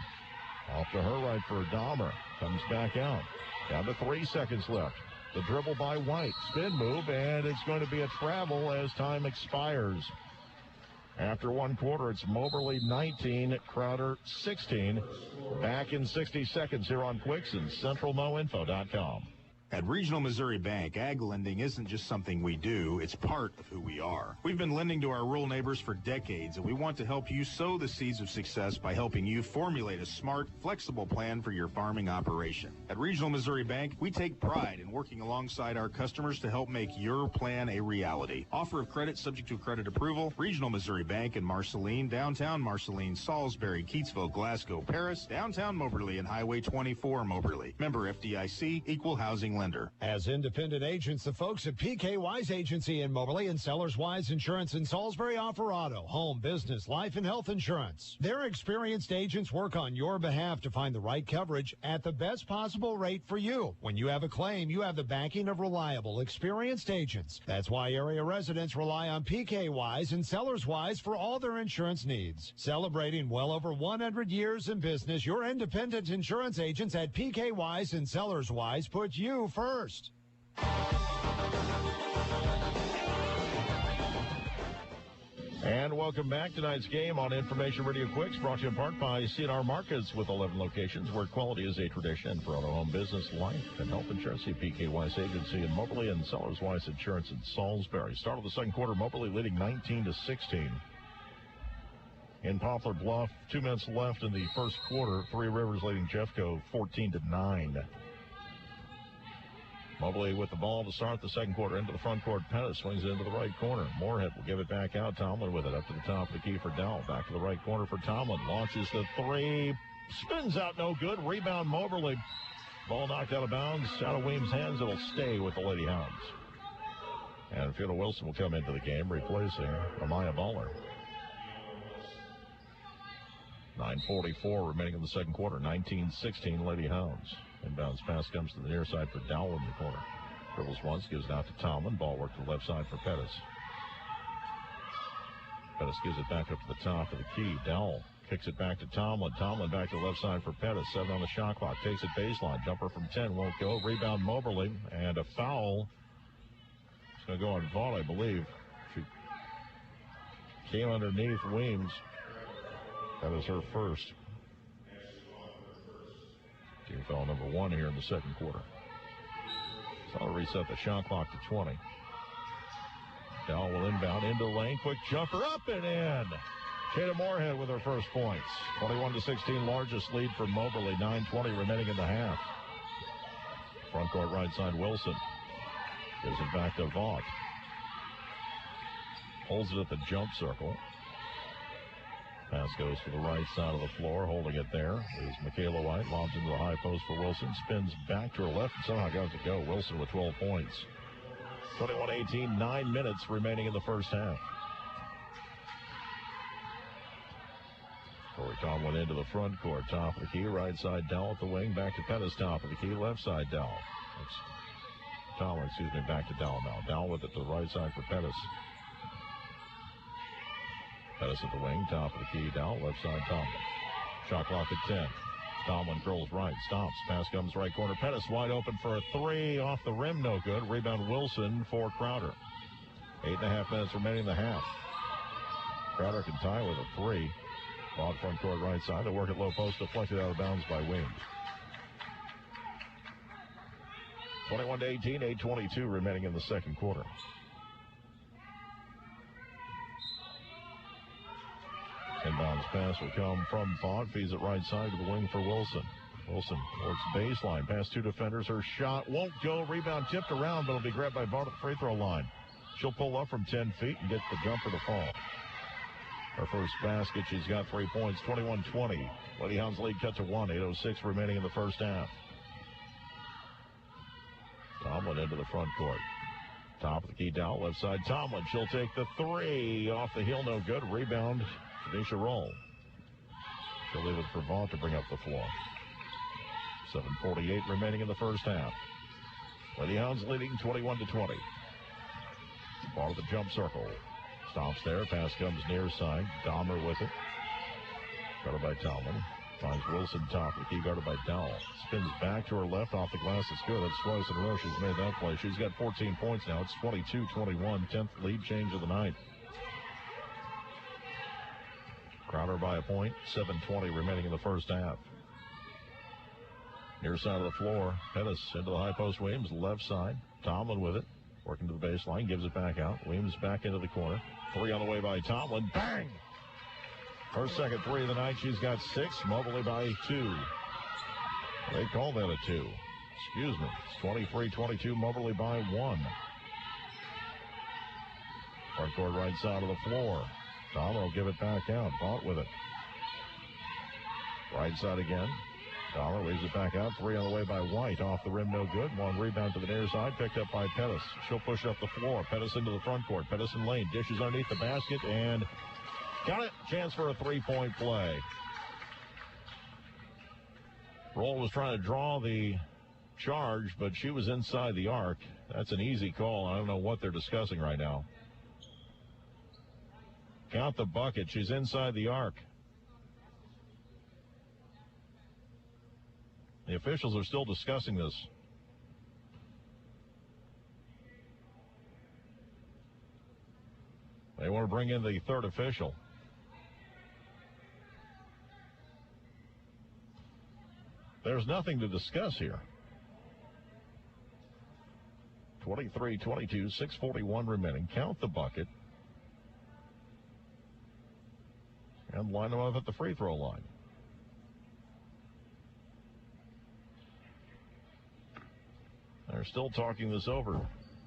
Off to her right for Dahmer. Comes back out. Down to 3 seconds left. The dribble by White. Spin move, and it's going to be a travel as time expires. After one quarter, it's Moberly 19, Crowder 16. Back in 60 seconds here on Quicks and CentralMoInfo.com. At Regional Missouri Bank, ag lending isn't just something we do, it's part of who we are. We've been lending to our rural neighbors for decades, and we want to help you sow the seeds of success by helping you formulate a smart, flexible plan for your farming operation. At Regional Missouri Bank, we take pride in working alongside our customers to help make your plan a reality. Offer of credit subject to credit approval. Regional Missouri Bank in Marceline, downtown Marceline, Salisbury, Keatsville, Glasgow, Paris, downtown Moberly, and Highway 24 Moberly. Member FDIC, Equal Housing Lender. As independent agents, the folks at PK Wise Agency in Moberly and Sellers Wise Insurance in Salisbury offer auto, home, business, life, and health insurance. Their experienced agents work on your behalf to find the right coverage at the best possible rate for you. When you have a claim, you have the backing of reliable, experienced agents. That's why area residents rely on PK Wise and Sellers Wise for all their insurance needs. Celebrating well over 100 years in business, your independent insurance agents at PK Wise and Sellers Wise put you first. And welcome back. Tonight's game on Information Radio Quicks brought to you in part by CNR Markets with 11 locations where quality is a tradition for auto, home, business, life, and health insurance. PK Wise Agency in Moberly and Sellers Wise Insurance in Salisbury. Start of the second quarter, Moberly leading 19-16. In Poplar Bluff, 2 minutes left in the first quarter. Three Rivers leading Jeffco 14-9. Moberly with the ball to start the second quarter. Into the front court. Pettis swings it into the right corner. Moorhead will give it back out. Tomlin with it up to the top of the key for Dowell. Back to the right corner for Tomlin. Launches the three. Spins out no good. Rebound Moberly. Ball knocked out of bounds. Out of Weems' hands. It'll stay with the Lady Hounds. And Fiona Wilson will come into the game, replacing Amaya Baller. 9:44 remaining in the second quarter. 19-16 Lady Hounds. Inbounds pass comes to the near side for Dowell in the corner. Dribbles once, gives it out to Tomlin. Ball work to the left side for Pettis. Pettis gives it back up to the top of the key. Dowell kicks it back to Tomlin. Tomlin back to the left side for Pettis. 7 on the shot clock. Takes it baseline. Jumper from 10 won't go. Rebound Moberly. And a foul. It's going to go on Vaught, I believe. She came underneath Weems. That was her first. Team foul number 1 here in the second quarter. So I'll reset the shot clock to 20. Dowell will inbound into the lane. Quick jumper up and in. Jada Moorhead with her first points. 21-16, largest lead for Moberly. 9:20 remaining in the half. Front court right side Wilson. Gives it back to Vaught. Holds it at the jump circle. Pass goes to the right side of the floor. Holding it there is Michaela White. Lobs into the high post for Wilson. Spins back to her left and somehow got it to go. Wilson with 12 points. 21-18, 9 minutes remaining in the first half. Corey Tomlin into the front court. Top of the key. Right side Dowell at the wing. Back to Pettis. Top of the key. Left side Dowell. Tomlin, back to Dowell now. Dowell with it to the right side for Pettis. Pettis at the wing, top of the key, Dowell, left side Tomlin. Shot clock at 10. Tomlin curls right, stops. Pass comes right corner. Pettis wide open for a three. Off the rim, no good. Rebound Wilson for Crowder. 8.5 minutes remaining in the half. Crowder can tie with a three. Ball front court right side. They work at low post, deflected out of bounds by Weems. 21-18, 8:22 remaining in the second quarter. Inbounds pass will come from Vaught. Feeds it right side to the wing for Wilson. Wilson works baseline. Past two defenders. Her shot won't go. Rebound tipped around, but it'll be grabbed by Vaught at the free throw line. She'll pull up from 10 feet and get the jumper to fall. Her first basket. She's got 3 points. 21-20. Lady Hounds lead cut to 1. 8:06 remaining in the first half. Tomlin into the front court. Top of the key down. Left side Tomlin. She'll take the three. Off the heel. No good. Rebound. Tanisha Roll. She'll leave it for Vaught to bring up the floor. 7:48 remaining in the first half. Lady Hounds leading 21-20. Ball to the jump circle. Stops there. Pass comes near side. Dahmer with it. Guarded by Talman. Finds Wilson top. The key guarded by Dowell. Spins back to her left off the glass. It's good. That's twice in a row she's made that play. She's got 14 points now. It's 22-21. 10th lead change of the night. Crowder by a point. 7:20 remaining in the first half. Near side of the floor. Pettis into the high post. Williams left side. Tomlin with it. Working to the baseline. Gives it back out. Williams back into the corner. Three on the way by Tomlin. Bang! Her second three of the night. She's got 6. Moberly by 2. They call that a 2. Excuse me. It's 23-22. Moberly by 1. Front court right side of the floor. Dahmer will give it back out. Vaught with it. Right side again. Dahmer leaves it back out. 3 on the way by White. Off the rim, no good. 1 rebound to the near side. Picked up by Pettis. She'll push up the floor. Pettis into the front court. Pettis in lane. Dishes underneath the basket and got it. Chance for a 3-point play. Roll was trying to draw the charge, but she was inside the arc. That's an easy call. I don't know what they're discussing right now. Count the bucket. She's inside the arc. The officials are still discussing this. They want to bring in the third official. There's nothing to discuss here. 23-22, 6:41 remaining. Count the bucket. And line them up at the free throw line. They're still talking this over.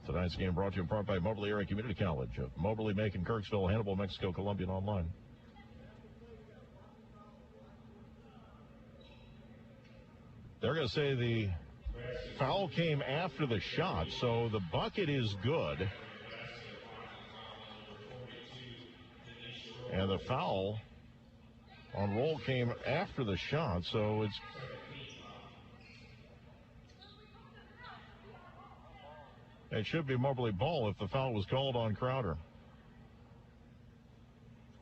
Tonight's game brought to you in part by Moberly Area Community College of Moberly, Macon, Kirksville, Hannibal, Mexico, Columbian Online. They're going to say the foul came after the shot, so the bucket is good. And the foul on Roll came after the shot, so it should be Moberly ball if the foul was called on Crowder.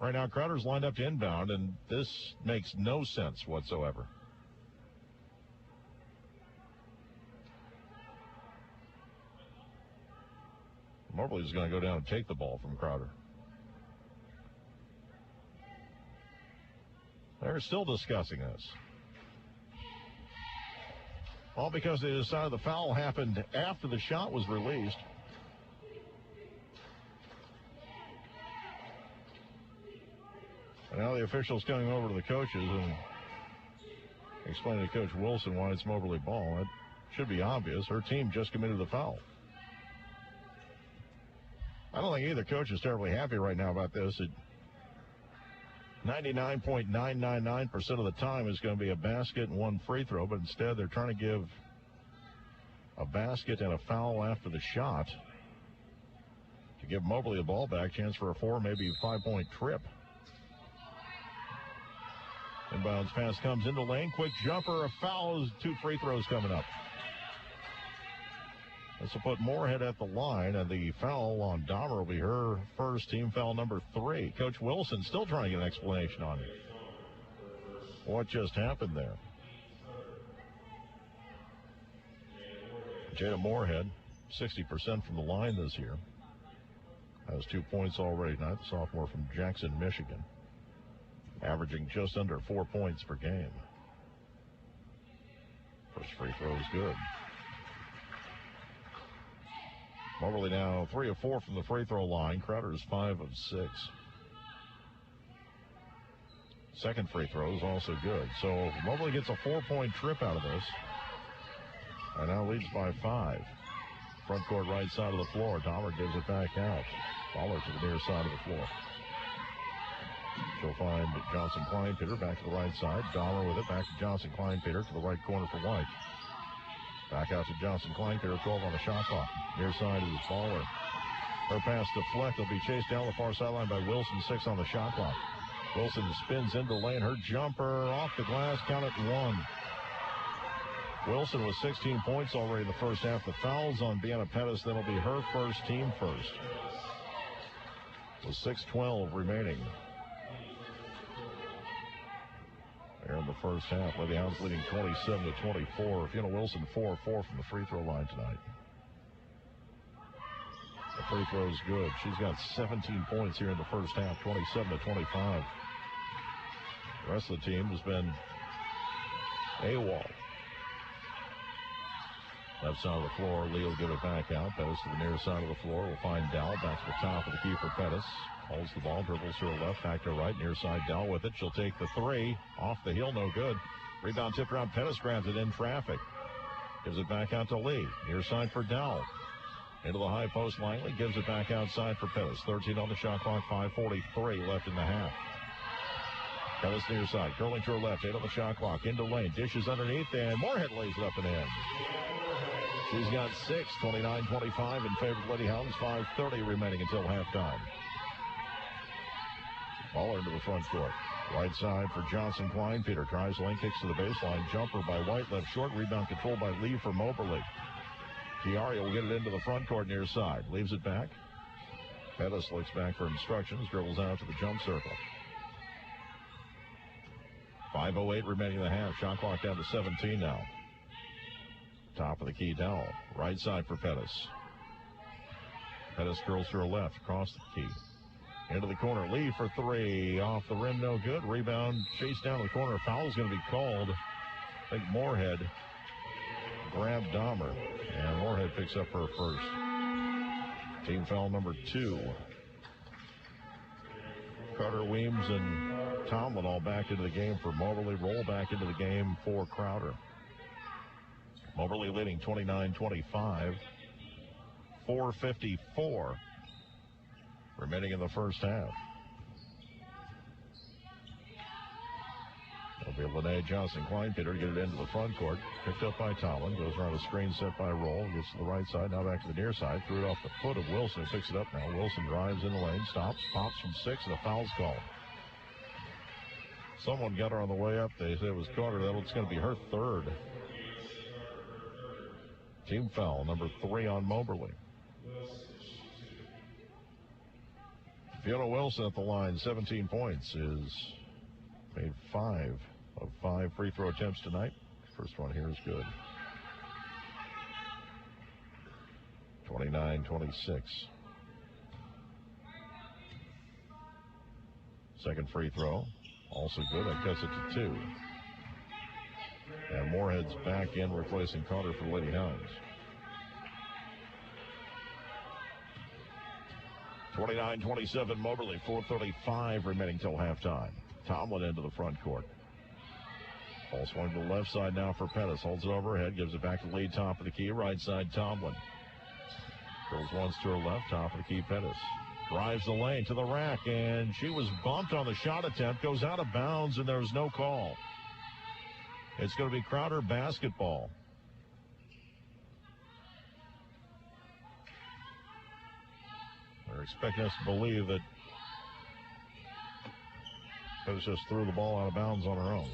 Right now, Crowder's lined up to inbound, and this makes no sense whatsoever. Moberly's going to go down and take the ball from Crowder. They're still discussing this. All because they decided the foul happened after the shot was released. And now the officials coming over to the coaches and explaining to Coach Wilson why it's Moberly ball. It should be obvious. Her team just committed the foul. I don't think either coach is terribly happy right now about this. 99.999% of the time is going to be a basket and 1 free throw, but instead they're trying to give a basket and a foul after the shot to give Moberly the ball back. Chance for a 4, maybe 5-point trip. Inbounds pass comes into lane. Quick jumper, a foul, 2 free throws coming up. This will put Moorhead at the line, and the foul on Dahmer will be her first, team foul number 3. Coach Wilson still trying to get an explanation on what just happened there. Jada Moorhead, 60% from the line this year. Has 2 points already tonight, the sophomore from Jackson, Michigan. Averaging just under 4 points per game. First free throw is good. Moberly now 3 of 4 from the free throw line. Crowder is 5 of 6. Second free throw is also good. So Moberly gets a 4-point trip out of this. And now leads by 5. Front court right side of the floor. Dahmer gives it back out. Baller to the near side of the floor. She'll find Johnson Kleinpeter back to the right side. Dahmer with it. Back to Johnson Kleinpeter to the right corner for White. Back out to Johnson Kleinpeter, 12 on the shot clock. Near side is Baller. Her pass deflect will be chased down the far sideline by Wilson, 6 on the shot clock. Wilson spins into lane. Her jumper off the glass, count it 1. Wilson with 16 points already in the first half. The fouls on Deanna Pettis. That'll be her first, team first. With 6:12 remaining. There in the first half. Lady Hounds leading 27-24. Fiona Wilson 4-4 from the free throw line tonight. The free throw is good. She's got 17 points here in the first half, 27-25. The rest of the team has been AWOL. Left side of the floor, Lee will give it back out. Pettis to the near side of the floor. We'll find Dell. Back to the top of the key for Pettis. Holds the ball, dribbles to her left, back to her right. Near side, Dell with it. She'll take the three. Off the heel, no good. Rebound tipped around. Pettis grabs it in traffic. Gives it back out to Lee. Near side for Dell. Into the high post, Langley gives it back outside for Pettis. 13 on the shot clock, 5:43 left in the half. Pettis near side, curling to her left, 8 on the shot clock, into lane, dishes underneath, and Moorhead lays it up and in. She's got 6, 29-25 in favor of Lady Hounds, 5:30 remaining until halftime. Ball into the front court. Right side for Johnson Klein. Peter tries lane, kicks to the baseline, jumper by White, left short, rebound controlled by Lee for Moberly. Tiaria will get it into the front court near side. Leaves it back. Pettis looks back for instructions. Dribbles out to the jump circle. 5:08 remaining in the half. Shot clock down to 17 now. Top of the key, Dowell. Right side for Pettis. Pettis curls to her left. Across the key. Into the corner. Lee for three. Off the rim, no good. Rebound. Chase down the corner. Foul's going to be called. I think Moorhead grabbed Dahmer. And Moorhead picks up her first. Team foul number 2. Carter, Weems, and Tomlin all back into the game for Moberly. Roll back into the game for Crowder. Moberly leading 29-25. 4:54 remaining in the first half. It'll be Lene Johnson-Klein. Peter to get it into the front court. Picked up by Tomlin. Goes around a screen set by Roll. Gets to the right side. Now back to the near side. Threw it off the foot of Wilson. Who picks it up now. Wilson drives in the lane. Stops. Pops from 6. And a foul's called. Someone got her on the way up. They said it was Carter. That's going to be her third. Team foul number 3 on Moberly. Fiona Wilson at the line. 17 points. Is made 5 of 5 free throw attempts tonight. First one here is good. 29-26. Second free throw, also good. That cuts it to 2. And Moorhead's back in, replacing Carter for Lady Hounds. 29-27 Moberly, 4:35 remaining till halftime. Tomlin into the front court. Ball swung to the left side now for Pettis. Holds it overhead, gives it back to Lee, top of the key. Right side, Tomlin. Goes once to her left, top of the key, Pettis. Drives the lane to the rack, and she was bumped on the shot attempt. Goes out of bounds, and there's no call. It's going to be Crowder basketball. They're expecting us to believe that Pettis just threw the ball out of bounds on her own.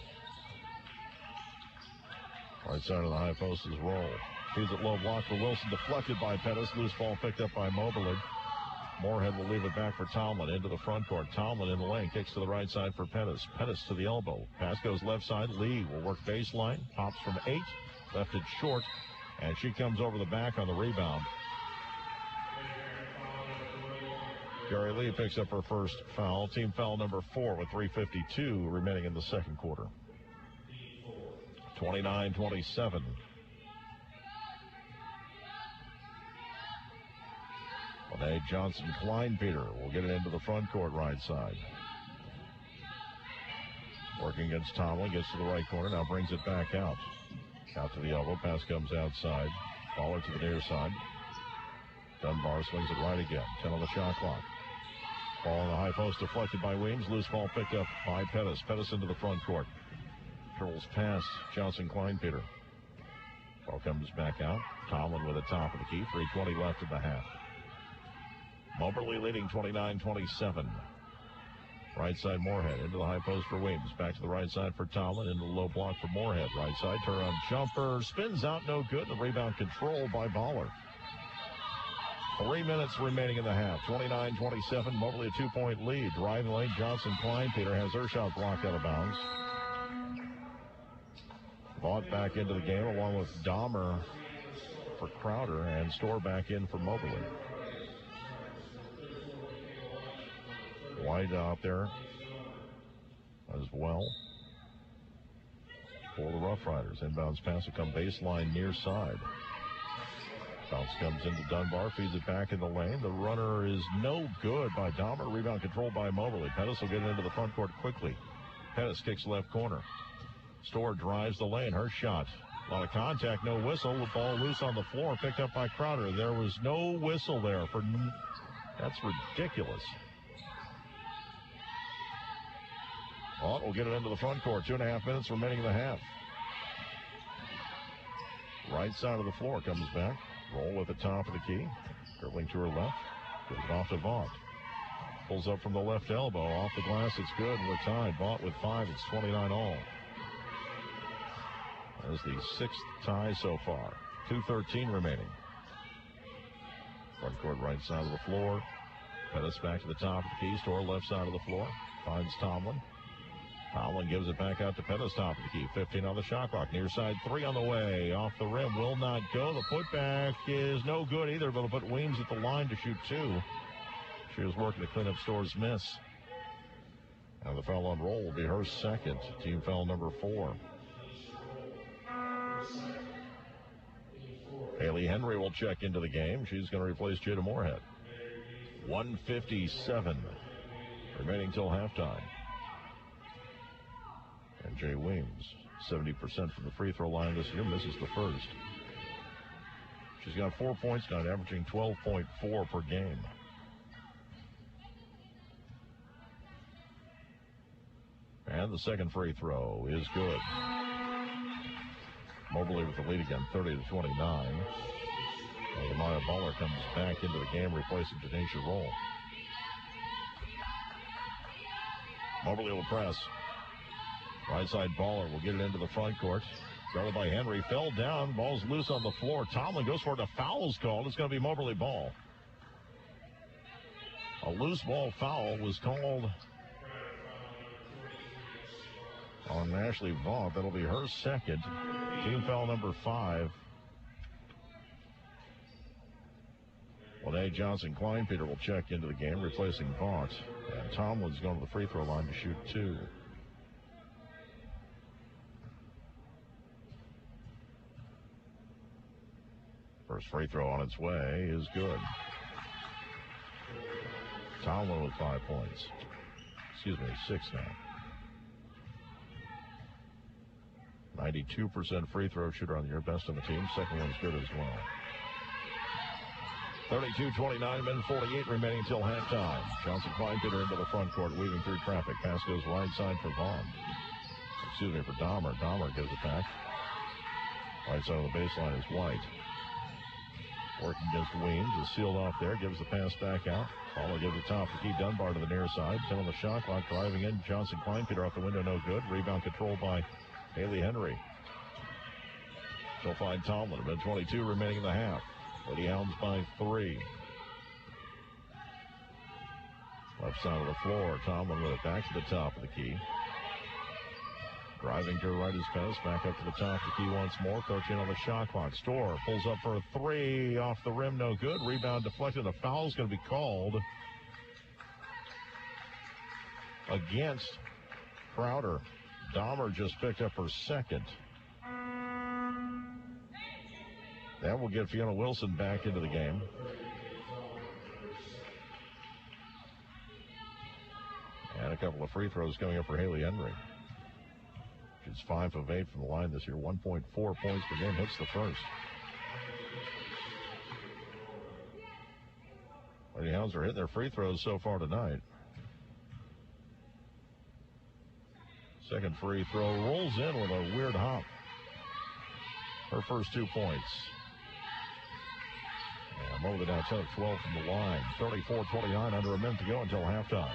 Right side of the high post is Roll. Feeds it low block for Wilson. Deflected by Pettis. Loose ball picked up by Moberly. Moorhead will leave it back for Tomlin into the front court. Tomlin in the lane. Kicks to the right side for Pettis. Pettis to the elbow. Pass goes left side. Lee will work baseline. Pops from 8. Left it short. And she comes over the back on the rebound. Gary Lee picks up her first foul. Team foul number 4 with 3:52 remaining in the second quarter. 29-27. Lene Johnson-Klein Peter will get it into the front court right side. Working against Tomlin, gets to the right corner, now brings it back out. Out to the elbow, pass comes outside. Baller to the near side. Dunbar swings it right again. 10 on the shot clock. Ball on the high post deflected by Weems. Loose ball picked up by Pettis. Pettis into the front court. Curls past Johnson-Klein Peter. Ball comes back out. Tomlin with the top of the key. 3:20 left in the half. Moberly leading 29-27. Right side, Moorhead. Into the high post for Weems. Back to the right side for Tomlin. Into the low block for Moorhead. Right side, turn-on jumper. Spins out, no good. The rebound control by Baller. 3 minutes remaining in the half. 29-27. Moberly a 2-point lead. Driving lane, Johnson Kleinpeter has her shot blocked out of bounds. Vaught back into the game along with Dahmer for Crowder and Storr back in for Moberly. White out there as well for the Rough Riders. Inbounds pass will come baseline near side. Bounce comes into Dunbar, feeds it back in the lane. The runner is no good by Dahmer. Rebound controlled by Moberly. Pettis will get it into the front court quickly. Pettis kicks left corner. Storr drives the lane. Her shot. A lot of contact, no whistle. The ball loose on the floor, picked up by Crowder. There was no whistle there. That's ridiculous. Vaught will get it into the front court. 2.5 minutes remaining in the half. Right side of the floor comes back. Roll at the top of the key. Dribbling to her left. Gives it off to Vaught. Pulls up from the left elbow. Off the glass, it's good. And we're tied. Vaught with 5. It's 29 all. That is the 6th tie so far. 2:13 remaining. Front court right side of the floor. Pettis back to the top of the key. Storr left side of the floor. Finds Tomlin. Tomlin gives it back out to Pettis, top of the key. 15 on the shot clock. Near side 3 on the way. Off the rim. Will not go. The putback is no good either, but it'll put Weems at the line to shoot 2. She was working to clean up Storr's miss. And the foul on roll will be her second. Team foul number 4. Haley Henry will check into the game. She's going to replace Jada Moorhead. 1:57 remaining till halftime. And Jay Weems, 70% from the free throw line this year, misses the first. She's got 4 points tonight, averaging 12.4 per game. And the second free throw is good. Moberly with the lead again, 30-29. And Amaya Baller comes back into the game, replacing Denisha Roll. Moberly will press. Right side Baller will get it into the front court. Guarded by Henry. Fell down. Ball's loose on the floor. Tomlin goes for it. A foul's called. It's going to be Moberly ball. A loose ball foul was called on Ashley Vaught. That'll be her second. Team foul number 5. Lene Johnson-Kleinpeter will check into the game, replacing Vaught. And Tomlin's going to the free throw line to shoot 2. First free throw on its way is good. Tomlin with 5 points. Excuse me, 6 now. 92% free throw shooter on the year, best on the team. Second one's good as well. 32-29, men 48 remaining until halftime. Johnson-Kleinpeter into the front court, weaving through traffic. Pass goes right side for Vaughn. Excuse me, for Dahmer. Dahmer gives it back. Right side of the baseline is White. Working against Weems, is sealed off there, gives the pass back out. Baller gives the top to Key Dunbar to the near side. 10 on the shot clock, driving in. Johnson-Kleinpeter off the window, no good. Rebound controlled by Haley Henry. She'll find Tomlin. About 22 remaining in the half. Lady Hounds by 3. Left side of the floor. Tomlin with it back to the top of the key. Driving to her right is Pettis. Back up to the top of the key once more. Coach in on the shot clock. Storr pulls up for a 3. Off the rim, no good. Rebound deflected. A foul is going to be called against Crowder. Dahmer just picked up her second. That will get Fiona Wilson back into the game. And a couple of free throws coming up for Haley Henry. She's 5 of 8 from the line this year. 1.4 points per game. Hits the first. Lady Hounds are hitting their free throws so far tonight. Second free throw rolls in with a weird hop. Her first 2 points. And Moberly now 10 of 12 from the line. 34-29, under a minute to go until halftime.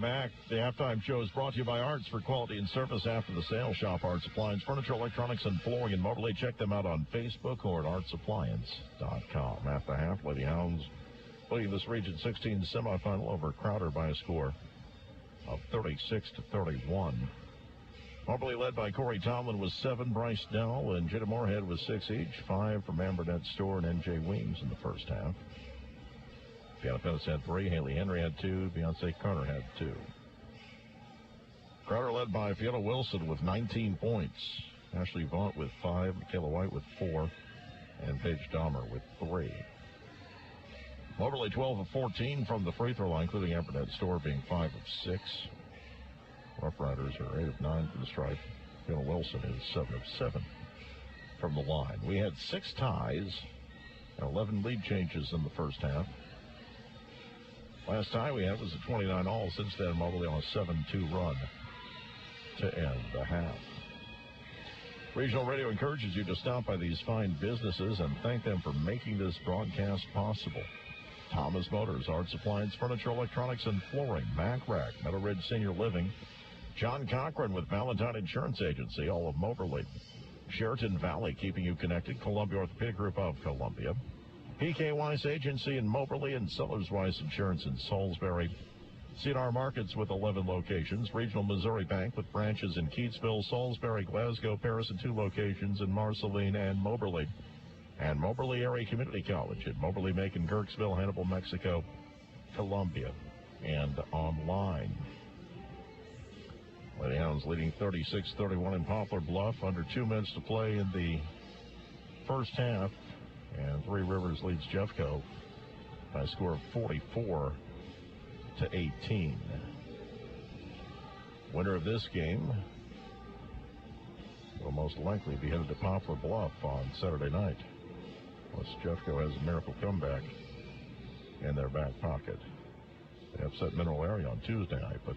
welcome back. The halftime show is brought to you by Arts for quality and service after the sale. Shop Arts Appliance, Furniture, Electronics, and Flooring in Moberly. Check them out on Facebook or at artsappliance.com. At the half, Lady Hounds leading this Region 16 semifinal over Crowder by a score of 36-31. Moberly led by Corey Tomlin with 7, Bryce Dell and Jada Moorhead with 6 each, 5 from Ambernett Store and N.J. Weems in the first half. Piano Pettis had 3, Haley Henry had 2, Beyonce Carter had 2. Crowder led by Fiona Wilson with 19 points, Ashley Vaught with 5, Michaela White with 4, and Paige Dahmer with 3. Moberly 12 of 14 from the free throw line, including Ambernett Store being 5 of 6. Rough Riders are 8 of 9 from the stripe. Fiona Wilson is 7 of 7 from the line. We had 6 ties and 11 lead changes in the first half. Last tie we had was a 29-all. Since then, Moberly on a 7-2 run to end the half. Regional Radio encourages you to stop by these fine businesses and thank them for making this broadcast possible. Thomas Motors, Arts Appliance, Furniture, Electronics, and Flooring, Mac Rack, Meadow Ridge Senior Living, John Cochran with Valentine Insurance Agency, all of Moberly, Sheraton Valley, keeping you connected, Columbia Orthopedic Group of Columbia, PK Weiss Agency in Moberly, and Sellers Weiss Insurance in Salisbury. CNR Markets with 11 locations. Regional Missouri Bank with branches in Keatsville, Salisbury, Glasgow, Paris, and 2 locations in Marceline and Moberly. And Moberly Area Community College at Moberly, Macon, Kirksville, Hannibal, Mexico, Columbia, and online. Lady Hounds leading 36-31 in Poplar Bluff. Under 2 minutes to play in the first half. And Three Rivers leads Jeffco by a score of 44-18. Winner of this game will most likely be headed to Poplar Bluff on Saturday night, unless Jeffco has a miracle comeback in their back pocket. They upset Mineral Area on Tuesday night, but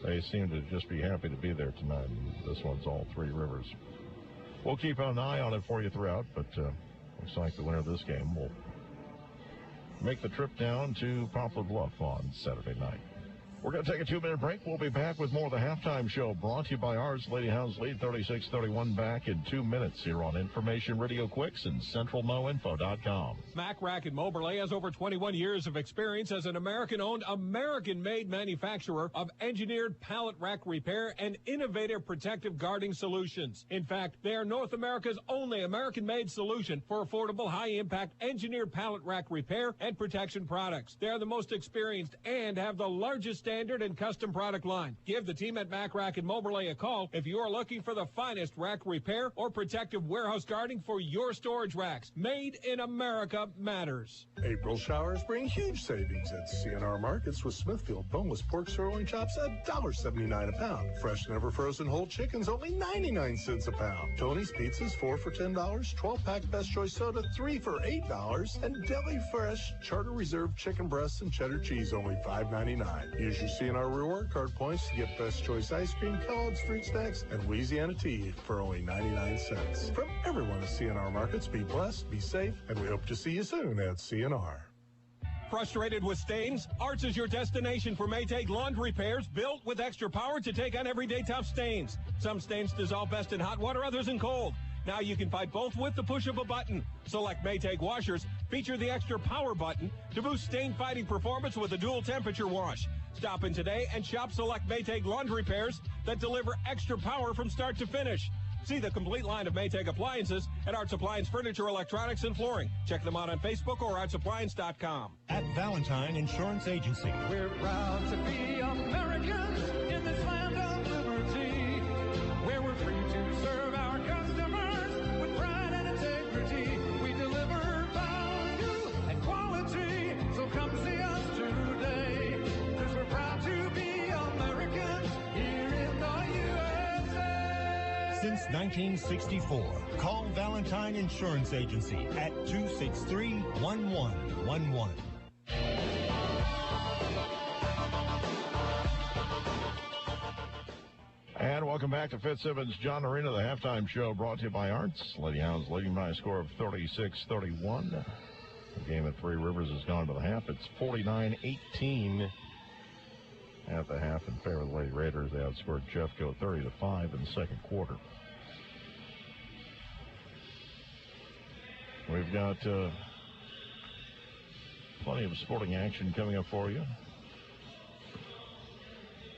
they seem to just be happy to be there tonight. And this one's all Three Rivers. We'll keep an eye on it for you throughout, but looks like the winner of this game will make the trip down to Poplar Bluff on Saturday night. We're going to take a 2-minute break. We'll be back with more of the halftime show brought to you by Arts. Lady Hounds lead 36-31 back in 2 minutes here on Information Radio Quicks and CentralMoInfo.com. Mac Rack in Moberly has over 21 years of experience as an American-owned, American-made manufacturer of engineered pallet rack repair and innovative protective guarding solutions. In fact, they are North America's only American-made solution for affordable, high-impact engineered pallet rack repair and protection products. They are the most experienced and have the largest standard and custom product line. Give the team at Mac Rack in Moberly a call if you are looking for the finest rack repair or protective warehouse guarding for your storage racks. Made in America matters. April showers bring huge savings at CNR Markets with Smithfield boneless pork sirloin chops at $1.79 a pound. Fresh, never frozen whole chickens only 99 cents a pound. Tony's pizzas 4 for $10. 12-pack Best Choice soda 3 for $8. And Deli Fresh Charter Reserve chicken breasts and cheddar cheese only $5.99. Use your CNR reward card points to get Best Choice ice cream, Kellogg's fruit snacks, and Louisiana tea for only 99 cents. From everyone at CNR Markets, be blessed, be safe, and we hope to see you soon at CNR. Frustrated with stains? Arts is your destination for Maytag laundry repairs built with extra power to take on everyday tough stains. Some stains dissolve best in hot water, others in cold. Now you can fight both with the push of a button. Select Maytag washers feature the extra power button to boost stain-fighting performance with a dual temperature wash. Stop in today and shop select Maytag laundry repairs that deliver extra power from start to finish. See the complete line of Maytag appliances at Arts Appliance Furniture, Electronics, and Flooring. Check them out on Facebook or artsappliance.com. At Valentine Insurance Agency. We're proud to be Americans in this land of liberty, where we're free to serve our customers with pride and integrity. We deliver value and quality, so come see us today, because we're proud to be Americans here in the USA. Since 1964, call Valentine Insurance Agency at 263-1111. And welcome back to Fitzsimmons, John Arena, the halftime show brought to you by Arts. Lady Hounds leading by a score of 36-31. The game at Three Rivers has gone to the half. It's 49-18 at the half in favor of the Lady Raiders. They outscored Jeffco 30-5 in the second quarter. We've got plenty of sporting action coming up for you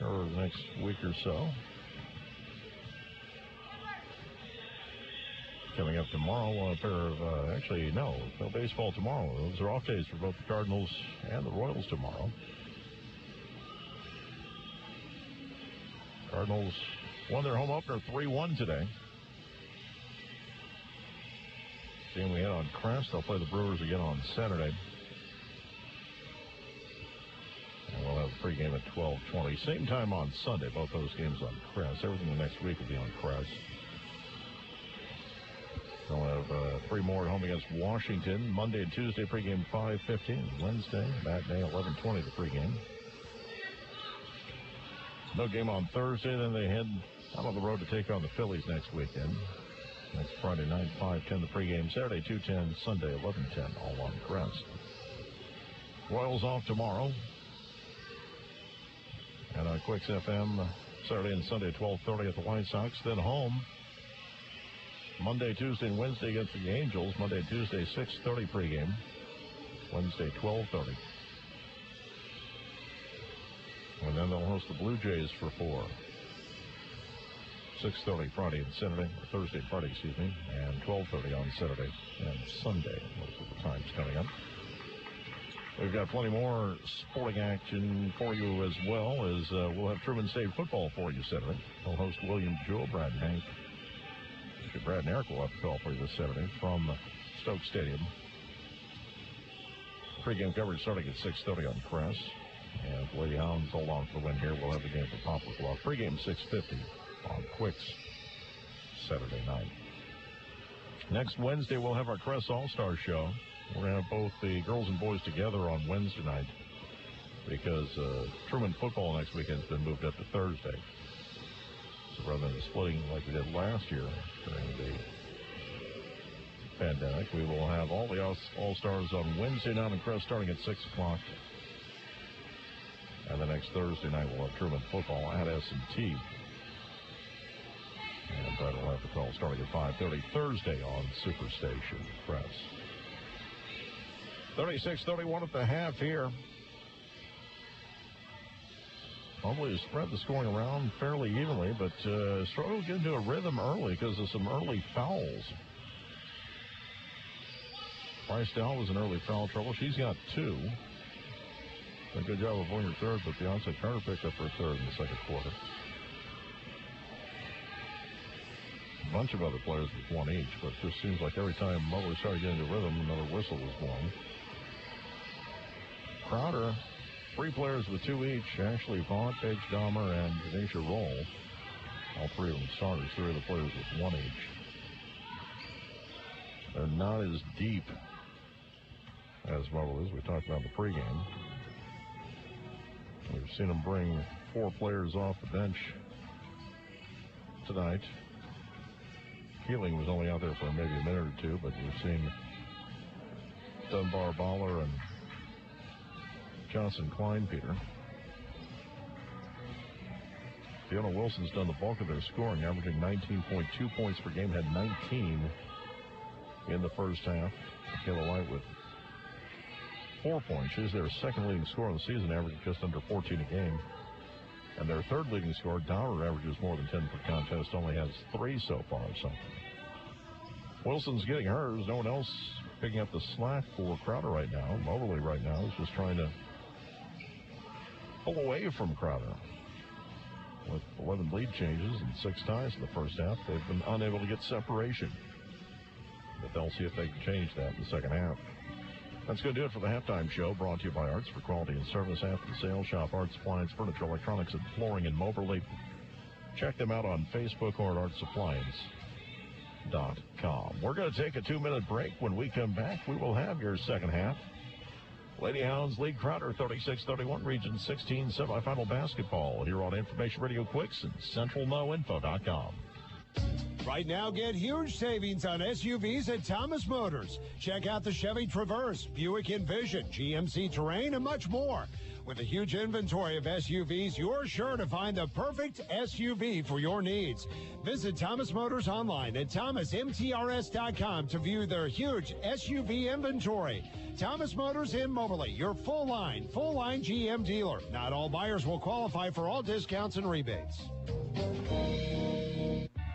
over the next week or so. Coming up tomorrow, a pair of, actually, no baseball tomorrow. Those are off days for both the Cardinals and the Royals tomorrow. Cardinals won their home opener 3-1 today. Game we had on Crest. They'll play the Brewers again on Saturday. And we'll have a pregame at 12:20. Same time on Sunday. Both those games on Crest. Everything the next week will be on Crest. They'll have 3 more at home against Washington. Monday and Tuesday pregame 5:15. Wednesday, matinee 11:20 the pregame. No game on Thursday. Then they head out on the road to take on the Phillies next weekend. Next Friday night, 5:10 the pregame. Saturday, 2:10. Sunday, 11:10. All on Crest. Royals off tomorrow. And on Quicks FM, Saturday and Sunday, 12:30 at the White Sox. Then home. Monday, Tuesday, and Wednesday against the Angels. Monday, Tuesday, 6:30 pregame. Wednesday, 12:30. And then they'll host the Blue Jays for 4. 6:30 Friday and Saturday, Thursday and Friday, and 12:30 on Saturday and Sunday. Those are the times coming up. We've got plenty more sporting action for you as well as we'll have Truman State football for you Saturday. We'll host William Jewell, Brad and Hank. Brad and Eric will have to call for you this Saturday from Stoke Stadium. Pre-game coverage starting at 6:30 on Crest. And Lady Hounds hold on for the win here. We'll have the game for Poplar Bluff. Pre-game 6:50 on Quicks Saturday night. Next Wednesday, we'll have our Crest All-Star Show. We're going to have both the girls and boys together on Wednesday night because Truman football next weekend has been moved up to Thursday. So rather than splitting like we did last year during the pandemic, we will have all the All-Stars on Wednesday night on Crest starting at 6 o'clock. And the next Thursday night, we'll have Truman football at S&T. And Brad will have the call starting at 5:30 Thursday on Superstation Press. 36-31 at the half here. Moberly has spread the scoring around fairly evenly, but struggled to get into a rhythm early because of some early fouls. Bryce Dow was in early foul trouble. She's got 2. A good job of avoiding her third, but Beyonce Carter picked up her third in the second quarter. A bunch of other players with 1 each, but it just seems like every time Moberly started getting into rhythm, another whistle was blown. Crowder, 3 players with 2 each. Ashley Vaught, Paige Dahmer, and Denisha Roll. All 3 of them starters. 3 of the players with 1 each. They're not as deep as Moberly, as we talked about in the pregame. We've seen them bring 4 players off the bench tonight. Keeling was only out there for maybe a minute or 2, but we've seen Dunbar Baller and Johnson Kleinpeter. Fiona Wilson's done the bulk of their scoring, averaging 19.2 points per game, had 19 in the first half. Kayla Light with 4 points. She's their second leading scorer of the season, averaging just under 14 a game. And their third leading scorer, Dower, averages more than 10 per contest, only has 3 so far. So Wilson's getting hers. No one else picking up the slack for Crowder right now. Moberly right now is just trying to pull away from Crowder. With 11 lead changes and 6 ties in the first half, they've been unable to get separation. But they'll see if they can change that in the second half. That's going to do it for the halftime show, brought to you by Arts for Quality and Service. After the sale, shop Arts, Appliance, Furniture, Electronics, and Flooring in Moberly. Check them out on Facebook or at artsappliance.com. We're going to take a 2-minute break. When we come back, we will have your second half. Lady Hounds lead Crowder 36-31, Region 16 semifinal basketball here on Information Radio Quicks and CentralNoInfo.com. Right now, get huge savings on SUVs at Thomas Motors. Check out the Chevy Traverse, Buick Envision, GMC Terrain, and much more. With a huge inventory of SUVs, you're sure to find the perfect SUV for your needs. Visit Thomas Motors online at thomasmtrs.com to view their huge SUV inventory. Thomas Motors in Moberly, your full-line GM dealer. Not all buyers will qualify for all discounts and rebates.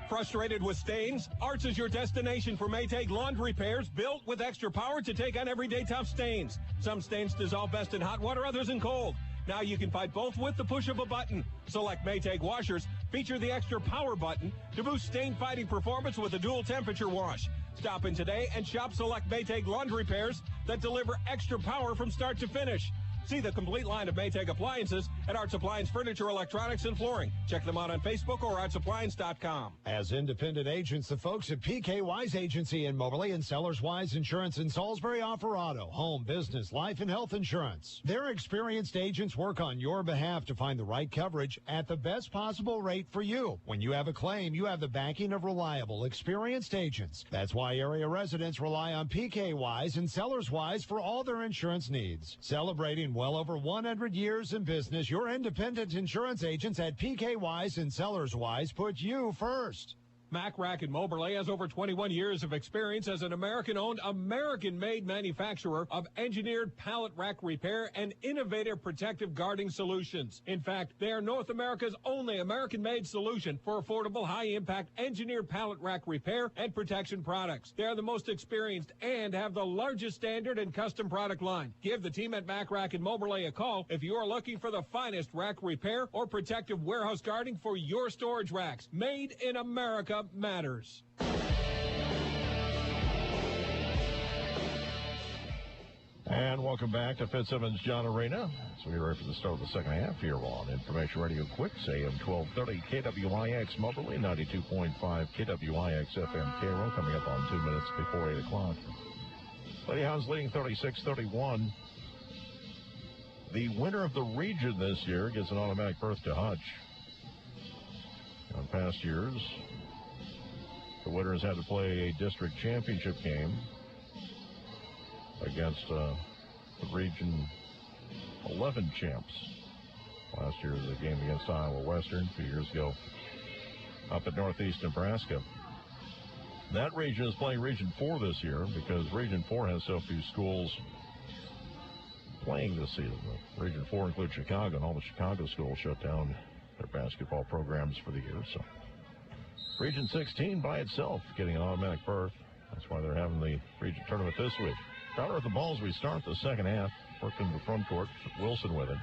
Frustrated with stains? Arts is your destination for Maytag laundry repairs built with extra power to take on everyday tough stains. Some stains dissolve best in hot water, others in cold. Now you can fight both with the push of a button. Select Maytag washers feature the extra power button to boost stain fighting performance with a dual temperature wash. Stop in today and shop select Maytag laundry repairs that deliver extra power from start to finish. See the complete line of Maytag appliances at Arts Appliance Furniture, Electronics, and Flooring. Check them out on Facebook or artsappliance.com. As independent agents, the folks at PK Wise Agency in Moberly and Sellers Wise Insurance in Salisbury offer auto, home, business, life, and health insurance. Their experienced agents work on your behalf to find the right coverage at the best possible rate for you. When you have a claim, you have the backing of reliable, experienced agents. That's why area residents rely on PK Wise and Sellers Wise for all their insurance needs. Celebrating well over 100 years in business, your independent insurance agents at PK Wise and Sellers Wise put you first. Mac Rack in Moberly has over 21 years of experience as an American-owned, American-made manufacturer of engineered pallet rack repair and innovative protective guarding solutions. In fact, they are North America's only American-made solution for affordable, high-impact engineered pallet rack repair and protection products. They are the most experienced and have the largest standard and custom product line. Give the team at Mac Rack in Moberly a call if you are looking for the finest rack repair or protective warehouse guarding for your storage racks. Made in America matters. And welcome back to Fitzsimmons John Arena. So we're ready for the start of the second half here on Information Radio Quicks, AM 1230, KWIX Moberly, 92.5 KWIX FM Cairo, coming up on 2 minutes before 8 o'clock. Lady Hounds leading 36-31. The winner of the region this year gets an automatic berth to Hutch. On past years, the winners had to play a district championship game against the Region 11 champs. Last year was a game against Iowa Western. 2 years ago up at Northeast Nebraska. That region is playing Region 4 this year because Region 4 has so few schools playing this season. Region 4 includes Chicago, and all the Chicago schools shut down their basketball programs for the year. So Region 16 by itself getting an automatic berth. That's why they're having the region tournament this week. Crowder at the ball as we start the second half. Working the front court. Wilson with it.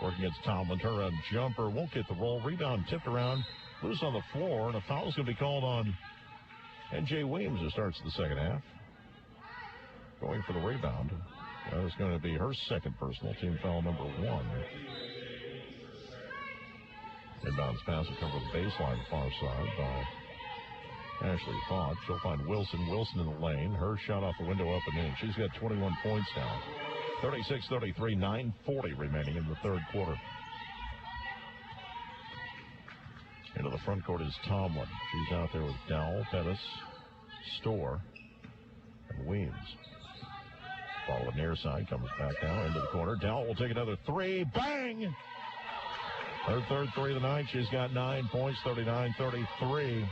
Working against Tomlin. Turnaround jumper. Won't get the roll. Rebound tipped around. Loose on the floor. And a foul is going to be called on N.J. Williams who starts the second half. Going for the rebound. That is going to be her second personal, team foul number 1. Inbounds pass will come to the baseline far side by Ashley Fogg. She'll find Wilson. Wilson in the lane. Her shot off the window up and in. She's got 21 points now. 36-33, 9:40 remaining in the third quarter. Into the front court is Tomlin. She's out there with Dowell, Pettis, Storr, and Weems. Ball on the near side, comes back now into the corner. Dowell will take another three. Bang! Her third three of the night. She's got 9 points, 39-33.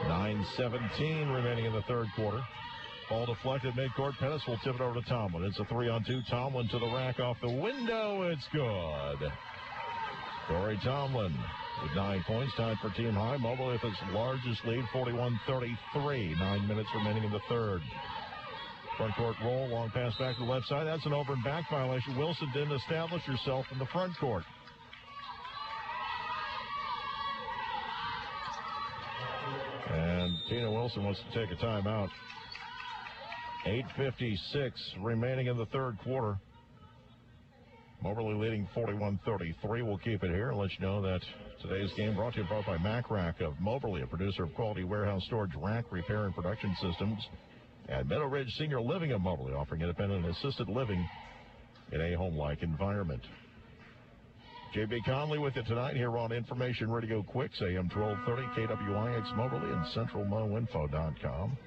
9:17 remaining in the third quarter. Ball deflected midcourt. Pettis will tip it over to Tomlin. It's a 3-on-2. Tomlin to the rack off the window. It's good. Corey Tomlin with 9 points, tied for team high. Moberly with its largest lead, 41-33. 9 minutes remaining in the third. Front court roll, long pass back to the left side. That's an over and back violation. Wilson didn't establish herself in the front court. And Tina Wilson wants to take a timeout. 8:56 remaining in the third quarter. Moberly leading 41-33. We'll keep it here and let you know that today's game brought to you by Mac Rack of Moberly, a producer of quality warehouse storage rack repair and production systems. And Meadow Ridge Senior Living of Moberly, offering independent and assisted living in a home-like environment. J.B. Conley with you tonight here on Information Radio Quicks, AM 1230, KWIX Moberly, and CentralMoInfo.com.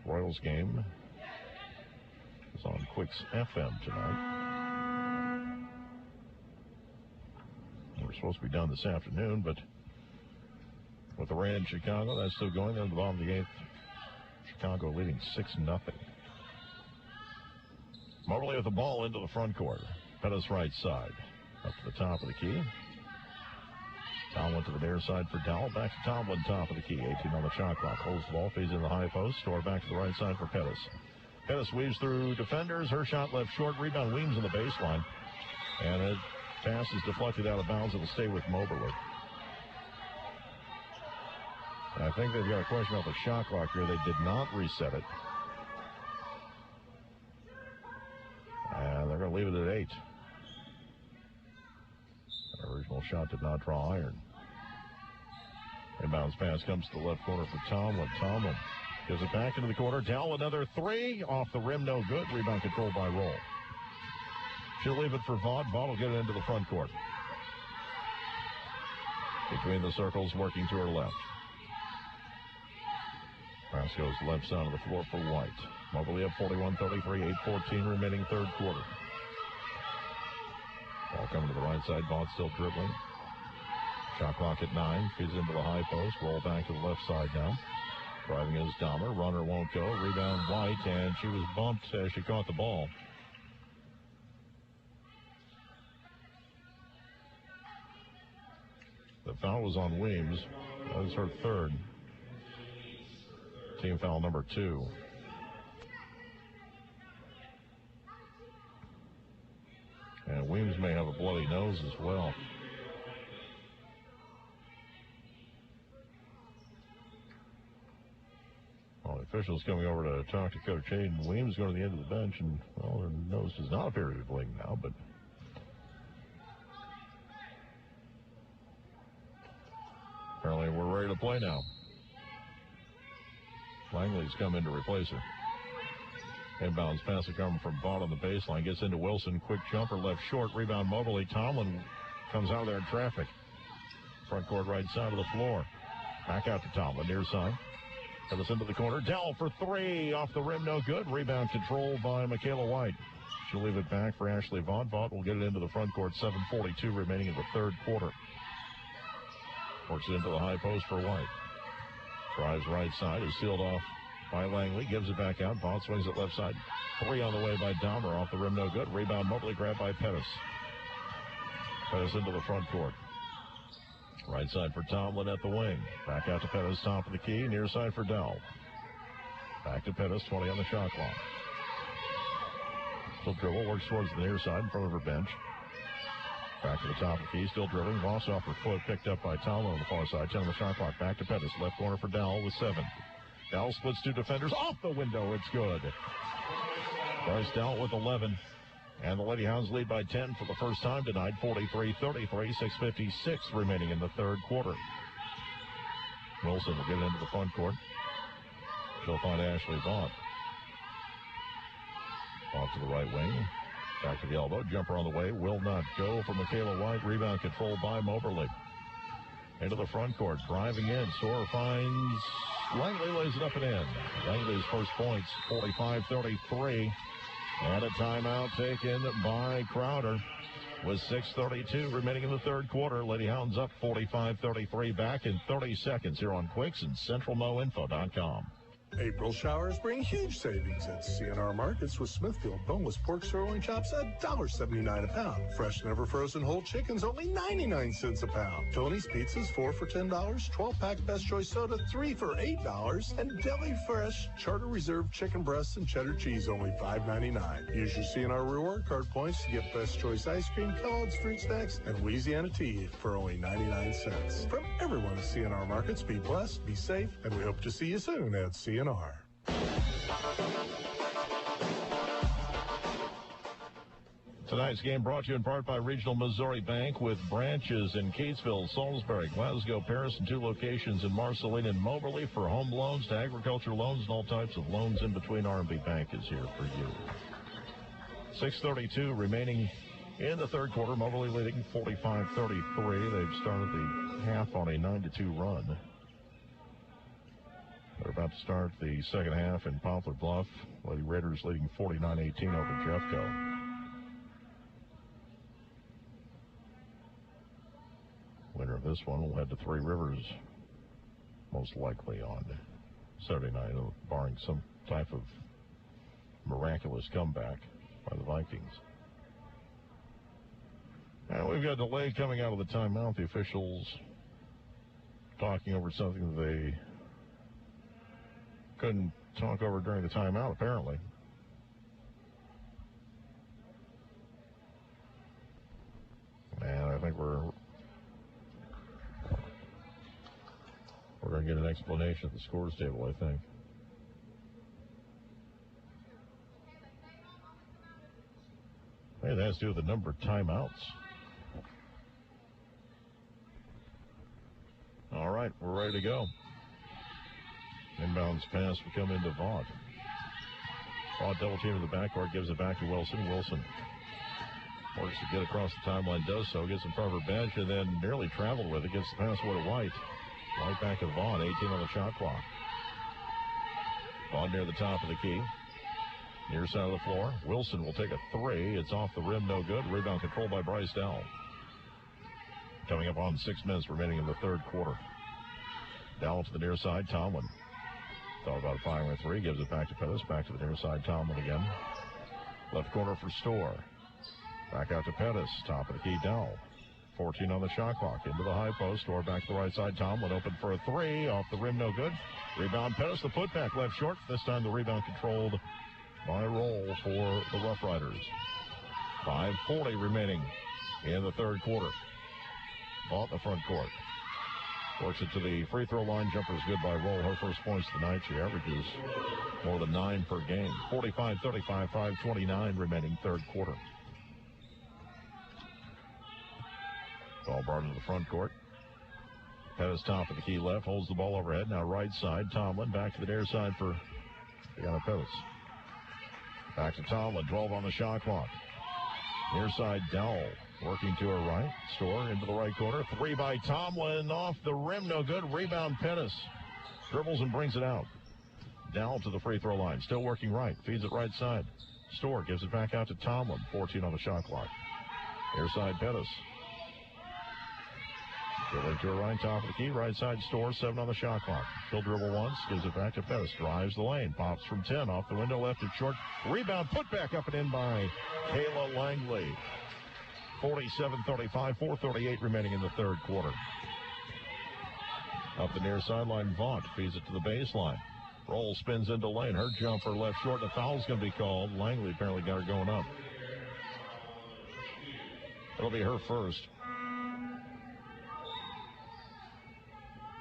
Royals game is on Quicks FM tonight. We're supposed to be done this afternoon, but with the rain in Chicago, that's still going. They're at the bottom of the 8th. Chicago leading 6-0. Moberly with the ball into the front court. Pettis right side. Up to the top of the key. Tomlin to the near side for Dowell. Back to Tomlin, top of the key. 18 on the shot clock. Holds the ball, feeds in the high post. Store back to the right side for Pettis. Pettis weaves through defenders. Her shot left short. Rebound Weems on the baseline. And a pass is deflected out of bounds. It'll stay with Moberly. I think they've got a question about the shot clock here. They did not reset it. And they're going to leave it at 8. The original shot did not draw iron. Inbounds pass comes to the left corner for Tomlin. Tomlin gives it back into the corner. Dell, another 3. Off the rim, no good. Rebound controlled by Roll. She'll leave it for Vaught. Vaught will get it into the front court. Between the circles, working to her left. Pass goes left side of the floor for White. Moberly up 41-33, 8:14 remaining third quarter. Ball coming to the right side. Vaught still dribbling. Shot clock at 9. Feeds into the high post. Roll back to the left side now. Driving is Dahmer. Runner won't go. Rebound White, and she was bumped as she caught the ball. The foul was on Weems. That was her third. Team foul number 2. And Weems may have a bloody nose as well. Well, the officials coming over to talk to Coach Hayden. Weems going to the end of the bench, and, well, their nose does not appear to be bleeding now, but apparently we're ready to play now. Langley's come in to replace her. Inbounds pass coming from Vaught on the baseline. Gets into Wilson. Quick jumper left short. Rebound Moberly. Tomlin comes out of there in traffic. Front court right side of the floor. Back out to Tomlin. Near side. Pettis into the corner. Dell for 3. Off the rim. No good. Rebound controlled by Michaela White. She'll leave it back for Ashley Vaught. Vaught will get it into the front court. 7:42 remaining in the third quarter. Works it into the high post for White. Drives right side. Is sealed off by Langley. Gives it back out. Vaught swings it left side. 3 on the way by Dahmer. Off the rim, no good. Rebound Moberly grabbed by Pettis. Pettis into the front court. Right side for Tomlin at the wing. Back out to Pettis, top of the key. Near side for Dell. Back to Pettis, 20 on the shot clock. Still dribble. Works towards the near side in front of her bench. Back to the top of the key, still dribbling. Lost off her foot, picked up by Tomlin on the far side. 10 on the shot clock. Back to Pettis. Left corner for Dowell with 7. Dowell splits 2 defenders. Off the window. It's good. Bryce Dowell with 11. And the Lady Hounds lead by 10 for the first time tonight. 43-33. 6:56 remaining in the third quarter. Wilson will get into the front court. She'll find Ashley Vaught. Off to the right wing. Back to the elbow. Jumper on the way. Will not go for Michaela White. Rebound controlled by Moberly. Into the front court. Driving in. Soar finds Langley. Lays it up and in. Langley's first points. 45-33. And a timeout taken by Crowder. With 6:32 remaining in the third quarter. Lady Hounds up 45-33. Back in 30 seconds here on Quicks and CentralMoInfo.com. April showers bring huge savings at CNR Markets with Smithfield boneless pork sirloin chops at $1.79 a pound. Fresh, never frozen whole chickens only 99 cents a pound. Tony's pizzas 4 for $10. 12-pack Best Choice soda 3 for $8. And Deli Fresh Charter Reserve chicken breasts and cheddar cheese only $5.99. Use your CNR reward card points to get Best Choice ice cream, Kellogg's fruit snacks, and Louisiana tea for only 99 cents. From everyone at CNR Markets, be blessed, be safe, and we hope to see you soon at CNR. Tonight's game brought to you in part by Regional Missouri Bank with branches in Catesville, Salisbury, Glasgow, Paris, and 2 locations in Marceline and Moberly for home loans to agriculture loans and all types of loans in between. R&B Bank is here for you. 6:32 remaining In the third quarter, Moberly leading 45-33. They've started the half on a 9-2 run. They're about to start the second half in Poplar Bluff. Lady Raiders leading 49-18 over Jeffco. Winner of this one will head to Three Rivers, most likely on Saturday night, barring some type of miraculous comeback by the Vikings. And we've got a delay coming out of the timeout. The officials talking over something that they couldn't talk over during the timeout, apparently. And I think we're going to get an explanation at the scores table, I think. Hey, that has to do with the number of timeouts. All right, we're ready to go. Inbounds pass will come into Vaught. Vaught double team in the backcourt, gives it back to Wilson. Wilson works to get across the timeline, does so, gets in front of her bench, and then nearly traveled with it, gets the pass away to White. White back to Vaught, 18 on the shot clock. Vaught near the top of the key. Near side of the floor. Wilson will take a three. It's off the rim, no good. Rebound controlled by Bryce Dowell. Coming up on 6 minutes remaining in the third quarter. Dowell to the near side. Tomlin thought about firing a three. Gives it back to Pettis. Back to the near side. Tomlin again. Left corner for Storr. Back out to Pettis. Top of the key. Dowell. 14 on the shot clock. Into the high post. Storr back to the right side. Tomlin open for a three. Off the rim, no good. Rebound Pettis. The putback left short. This time the rebound controlled by Roll for the Rough Riders. 5:40 remaining in the third quarter. Ball in the front court. Works it to the free throw line. Jumper is good by Roll. Her first points tonight. She averages more than 9 per game. 45-35, 5:29 remaining third quarter. Ball brought into the front court. Pettis top of the key left. Holds the ball overhead. Now right side. Tomlin back to the near side for Deanna Pettis. Back to Tomlin. 12 on the shot clock. Near side Dowell. Working to her right. Storr into the right corner. Three by Tomlin. Off the rim. No good. Rebound Pettis. Dribbles and brings it out. Dowell to the free throw line. Still working right. Feeds it right side. Storr gives it back out to Tomlin. 14 on the shot clock. Near side Pettis. Dribbling to her right, top of the key. Right side Storr. 7 on the shot clock. She'll dribble once. Gives it back to Pettis. Drives the lane. Pops from 10. Off the window. Left it short. Rebound. Put back up and in by Kayla Langley. 47-35, 4:38 remaining in the third quarter. Up the near sideline, Vaught feeds it to the baseline. Roll spins into lane. Her jumper left short. The foul's going to be called. Langley apparently got her going up. It'll be her first.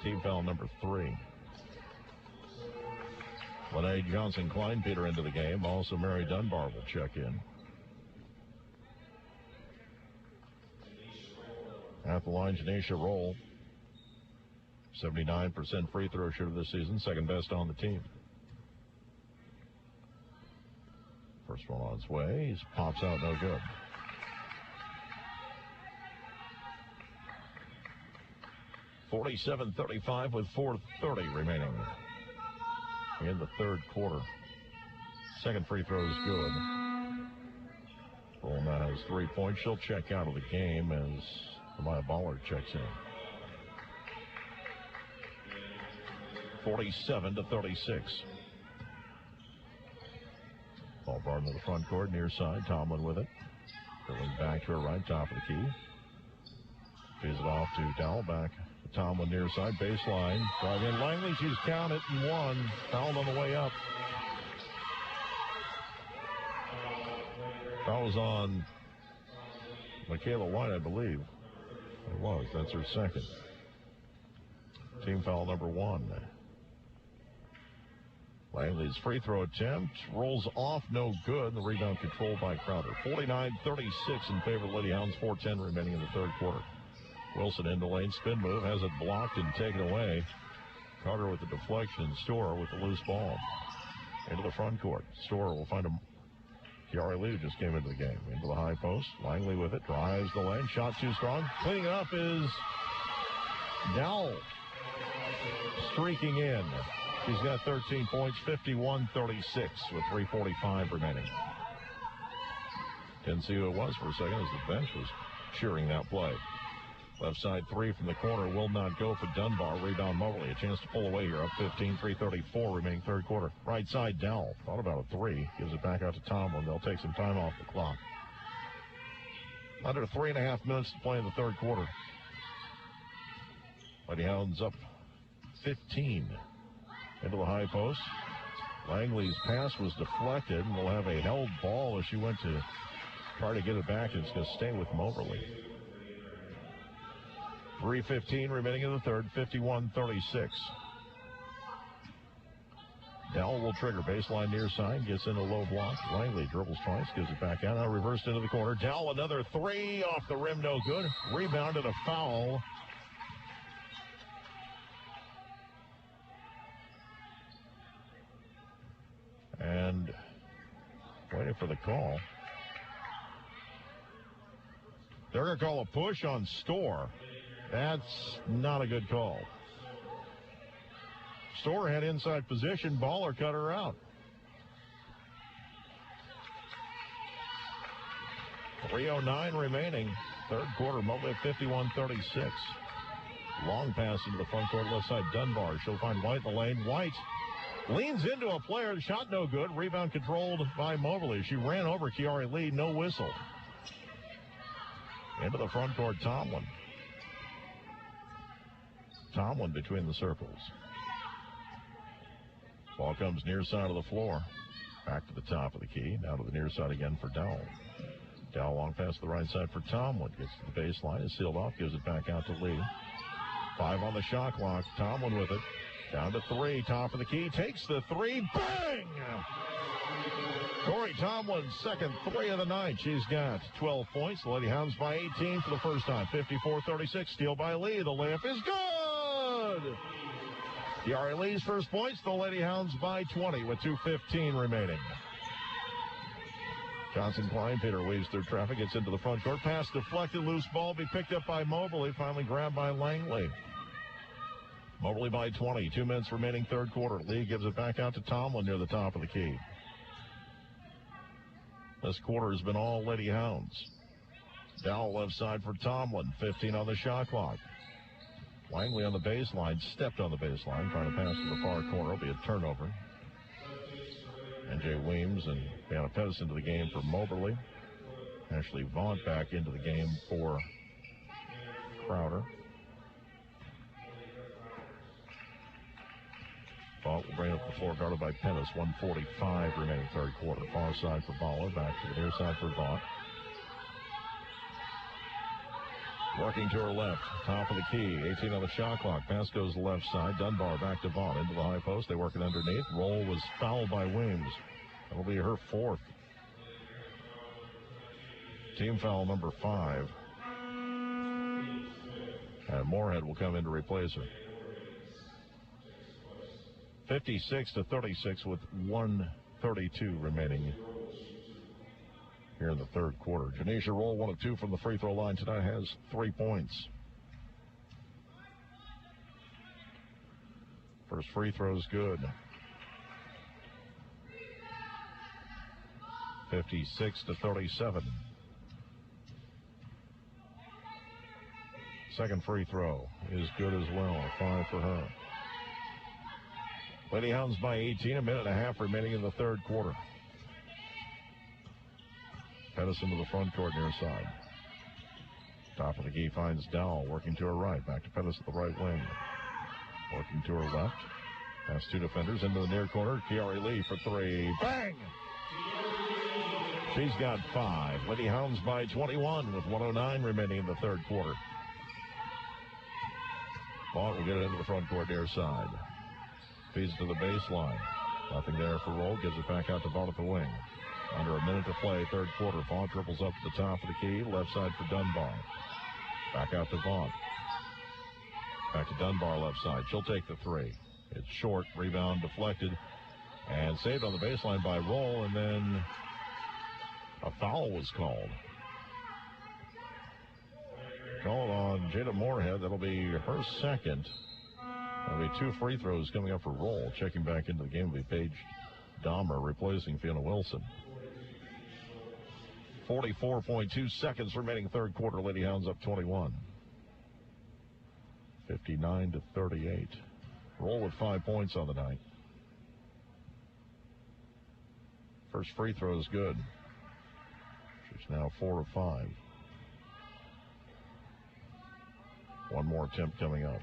Team foul number 3. Lene Johnson-Kleinpeter into the game. Also, Mary Dunbar will check in. At the line, Janisha Roll. 79% free throw shooter this season. Second best on the team. First one on its way. He pops out, no good. (47-35) with 4:30 remaining in the third quarter. Second free throw is good. Roll now has 3 points. She'll check out of the game as Amaya Ballard checks in. 47-36. Ball brought into the front court, near side. Tomlin with it. Going back to her right, top of the key. Feeds it off to Dowell. Back to Tomlin, near side. Baseline. Drive in Langley. She's counted and one. Fouled on the way up. Foul was on Michaela White, I believe. It was. That's her second. Team foul number 1. Langley's free throw attempt rolls off, no good. The rebound controlled by Crowder. 49-36 in favor of Lady Hounds. 4:10 remaining in the third quarter. Wilson into lane, spin move, has it blocked and taken away. Carter with the deflection. Storr with the loose ball into the front court. Storr will find a Kiara Lee just came into the game. Into the high post. Langley with it. Drives the lane. Shot too strong. Cleaning it up is Dowell. Streaking in. He's got 13 points, 51-36 with 3:45 remaining. Didn't see who it was for a second as the bench was cheering that play. Left side three from the corner will not go for Dunbar. Rebound Moberly. A chance to pull away here. Up 15, 3:34 remaining third quarter. Right side Dowell. Thought about a three. Gives it back out to Tomlin. They'll take some time off the clock. Under 3.5 minutes to play in the third quarter. Lady Hounds up 15. Into the high post. Langley's pass was deflected, and we'll have a held ball as she went to try to get it back, and it's going to stay with Moberly. 3:15 remaining in the third, 51-36. Dowell will trigger baseline near side, gets in a low block. Langley dribbles twice, gives it back out. Now reversed into the corner. Dowell another three off the rim, no good. Rebounded, a foul. And waiting for the call. They're going to call a push on Storr. That's not a good call. Storr had inside position. Baller cut her out. 3:09 remaining. Third quarter, Moberly at 51-36. Long pass into the front court, left side Dunbar. She'll find White in the lane. White leans into a player. The shot no good. Rebound controlled by Moberly. She ran over Kiara Lee. No whistle. Into the front court, Tomlin. Tomlin between the circles. Ball comes near side of the floor. Back to the top of the key. Now to the near side again for Dowell. Dowell long pass to the right side for Tomlin. Gets to the baseline. Is sealed off. Gives it back out to Lee. 5 on the shot clock. Tomlin with it. Down to 3. Top of the key. Takes the 3. Bang! Corey Tomlin's second 3 of the night. She's got 12 points. The Lady Hounds by 18 for the first time. 54-36. Steal by Lee. The layup is good! Kiara Lee's first points. The Lady Hounds by 20 with 2:15 remaining. Johnson Kleinpeter weaves through traffic. Gets into the front court. Pass deflected. Loose ball. Be picked up by Moberly. Finally grabbed by Langley. Moberly by 20. 2 minutes remaining third quarter. Lee gives it back out to Tomlin near the top of the key. This quarter has been all Lady Hounds. Dowell left side for Tomlin. 15 on the shot clock. Langley on the baseline. Stepped on the baseline. Trying to pass to the far corner. It'll be a turnover. NJ Weems and Brianna Pettis into the game for Moberly. Ashley Vaughn back into the game for Crowder. Vaughn will bring up the floor, guarded by Pettis. 1:45 remaining third quarter. Far side for Baller. Back to the near side for Vaughn. Working to her left. Top of the key. 18 on the shot clock. Pass goes left side. Dunbar back to Vaughn. Into the high post. They work it underneath. Roll was fouled by Weems. That'll be her fourth. Team foul number 5. And Moorhead will come in to replace her. 56-36 with 1:32 remaining here in the third quarter. Janisha Roll, 1 of 2 from the free throw line tonight, has 3 points. First free throw is good. 56-37. Second free throw is good as well. 5 for her. Lady Hounds by 18, 1.5 minutes remaining in the third quarter. Pettis into the front court near side. Top of the key finds Dowell working to her right. Back to Pettis at the right wing. Working to her left. Past 2 defenders into the near corner. Kiara Lee for 3. Bang! She's got 5. Lady Hounds by 21 with 1:09 remaining in the third quarter. Vaughn will get it into the front court near side. Feeds to the baseline. Nothing there for Roll. Gives it back out to Vaughn at the wing. Under a minute to play, third quarter. Vaughn triples up to the top of the key. Left side for Dunbar. Back out to Vaughn. Back to Dunbar left side. She'll take the 3. It's short. Rebound deflected. And saved on the baseline by Roll. And then A foul was called. Called on Jada Moorhead. That'll be her second. That'll be 2 free throws coming up for Roll. Checking back into the game will be Paige Dahmer replacing Fiona Wilson. 44.2 seconds remaining third quarter. Lady Hounds up 21. 59-38. Roll with 5 points on the night. First free throw is good. She's now 4 of 5. One more attempt coming up.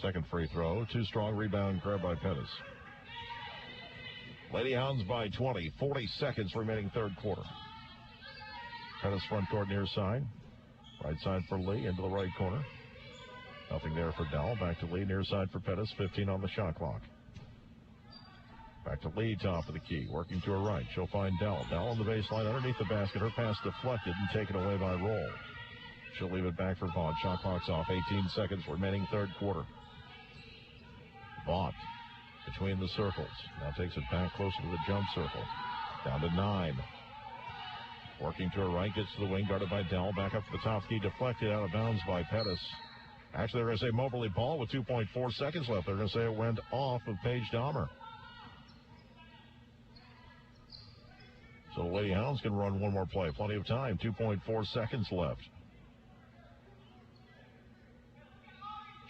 Second free throw. Too strong. Rebound grab by Pettis. Lady Hounds by 20. 40 seconds remaining third quarter. Pettis front court near side. Right side for Lee. Into the right corner. Nothing there for Dell. Back to Lee. Near side for Pettis. 15 on the shot clock. Back to Lee, top of the key. Working to her right. She'll find Dell. Dell on the baseline underneath the basket. Her pass deflected and taken away by Roll. She'll leave it back for Vaught. Shot clock's off. 18 seconds remaining third quarter. Vaught between the circles. Now takes it back closer to the jump circle. Down to 9. Working to her right. Gets to the wing. Guarded by Dell. Back up to the top key. Deflected out of bounds by Pettis. Actually, they're going to say Moberly ball with 2.4 seconds left. They're going to say it went off of Paige Dahmer. So the Lady Hounds can run one more play. Plenty of time. 2.4 seconds left.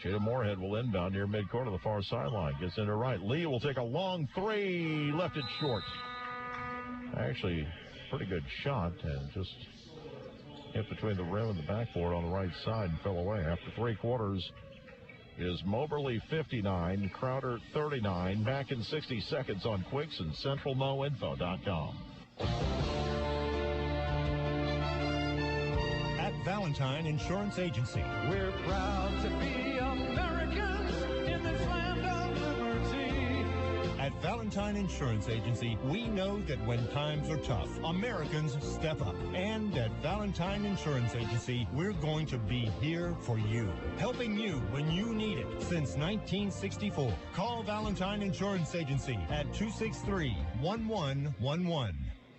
Jada Moorhead will inbound near midcourt on the far sideline. Gets in her right. Lee will take a long 3. Left it short. Actually, pretty good shot. And just hit between the rim and the backboard on the right side and fell away. After 3 quarters is Moberly 59, Crowder 39. Back in 60 seconds on Quicks and CentralMoInfo.com. At Valentine Insurance Agency, we're proud to be Americans in this land of liberty. At Valentine Insurance Agency, we know that when times are tough, Americans step up. And at Valentine Insurance Agency, we're going to be here for you, helping you when you need it since 1964. Call Valentine Insurance Agency at 263-1111.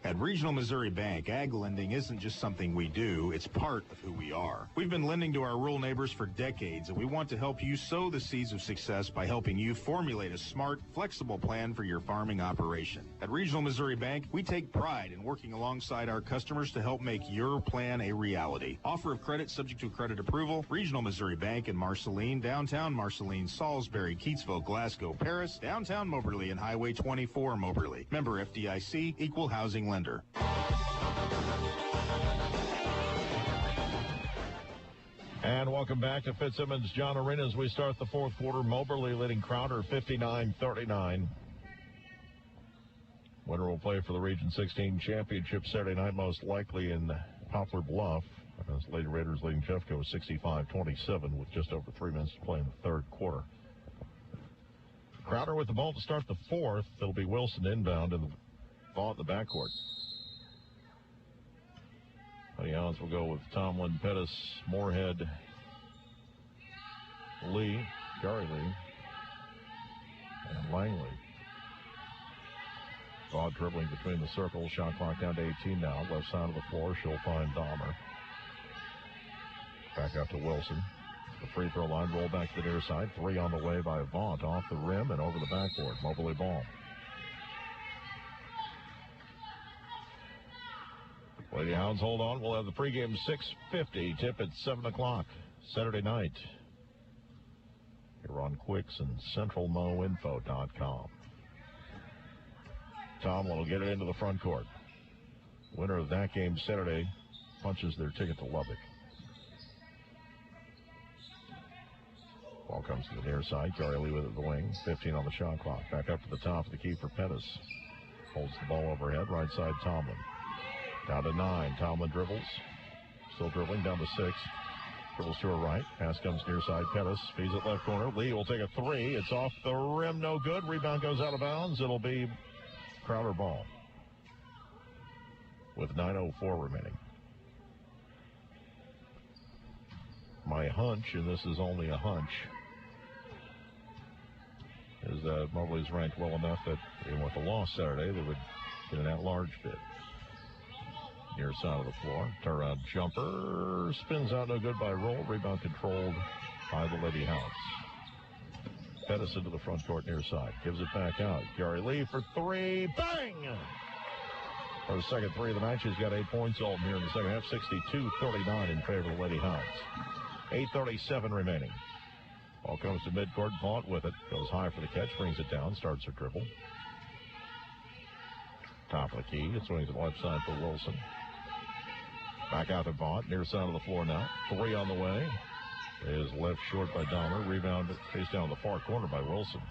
At Regional Missouri Bank, ag lending isn't just something we do, it's part of who we are. We've been lending to our rural neighbors for decades, and we want to help you sow the seeds of success by helping you formulate a smart, flexible plan for your farming operation. At Regional Missouri Bank, we take pride in working alongside our customers to help make your plan a reality. Offer of credit subject to credit approval. Regional Missouri Bank in Marceline, downtown Marceline, Salisbury, Keatsville, Glasgow, Paris, downtown Moberly, and Highway 24 Moberly. Member FDIC, Equal Housing Lender. And welcome back to Fitzsimmons John Arena as we start the fourth quarter. Moberly leading Crowder 59-39. Winner will play for the Region 16 championship Saturday night, most likely in Poplar Bluff. As Lady Raiders leading Jeffco 65-27 with just over 3 minutes to play in the third quarter. Crowder with the ball to start the fourth. It'll be Wilson inbound and the ball in the backcourt. The Hounds will go with Tomlin, Pettis, Moorhead, Lee, Gary Lee, and Langley. Ball dribbling between the circles. Shot clock down to 18 now. Left side of the floor. She'll find Dahmer. Back out to Wilson. The free throw line. Roll back to the near side. 3 on the way by Vaught. Off the rim and over the backboard. Moberly ball. Lady Hounds hold on. We'll have the pregame 6:50. Tip at 7 o'clock Saturday night. Here on Quicks and CentralMoInfo.com. Tomlin will get it into the front court. Winner of that game Saturday punches their ticket to Lubbock. Ball comes to the near side. Gary Lee with it at the wing. 15 on the shot clock. Back up to the top of the key for Pettis. Holds the ball overhead. Right side Tomlin. Down to 9. Tomlin dribbles. Still dribbling down to 6. Dribbles to her right. Pass comes near side. Pettis feeds it left corner. Lee will take a 3. It's off the rim. No good. Rebound goes out of bounds. It'll be Crowder ball with 9:04 remaining. My hunch, and this is only a hunch, is that Moberly's ranked well enough that even with a loss Saturday, they would get an at-large bid. Near side of the floor. Turnaround jumper. Spins out, no good by Roll. Rebound controlled by the Lady Hounds. Pettis into the front court near side. Gives it back out. Kiari Lee for three. Bang! For the second three of the night, she's got 8 points all here in the second half. 62-39 in favor of the Lady Hounds. 8:37 remaining. Ball comes to midcourt. Vaught with it. Goes high for the catch. Brings it down. Starts her dribble. Top of the key. It swings to the left side for Wilson. Back out to Vaught. Near side of the floor now. Three on the way. Is left short by Dahmer. Rebound chased down the far corner by Wilson.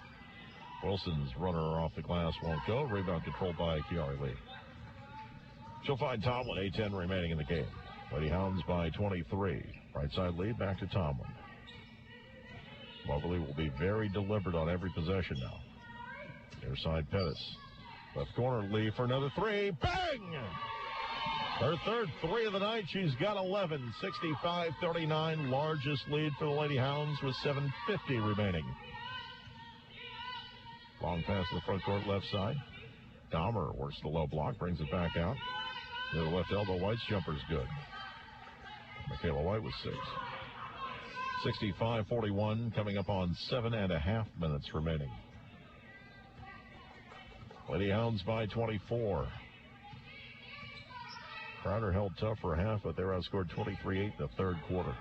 Wilson's runner off the glass won't go. Rebound controlled by Kiari Lee. She'll find Tomlin. 8:10 remaining in the game. Lady Hounds by 23. Right side lead back to Tomlin. Moberly will be very deliberate on every possession now. Near side Pettis. Left corner Lee for another three. Bang! Her third three of the night. She's got 11. 65-39. Largest lead for the Lady Hounds with 7:50 remaining. Long pass to the front court left side. Dahmer works the low block. Brings it back out. To the left elbow. White's jumper's good. Michaela White with 6. 65-41. Coming up on 7.5 minutes remaining. Lady Hounds by 24. Crowder held tough for a half, but they were outscored 23-8 in the third quarter.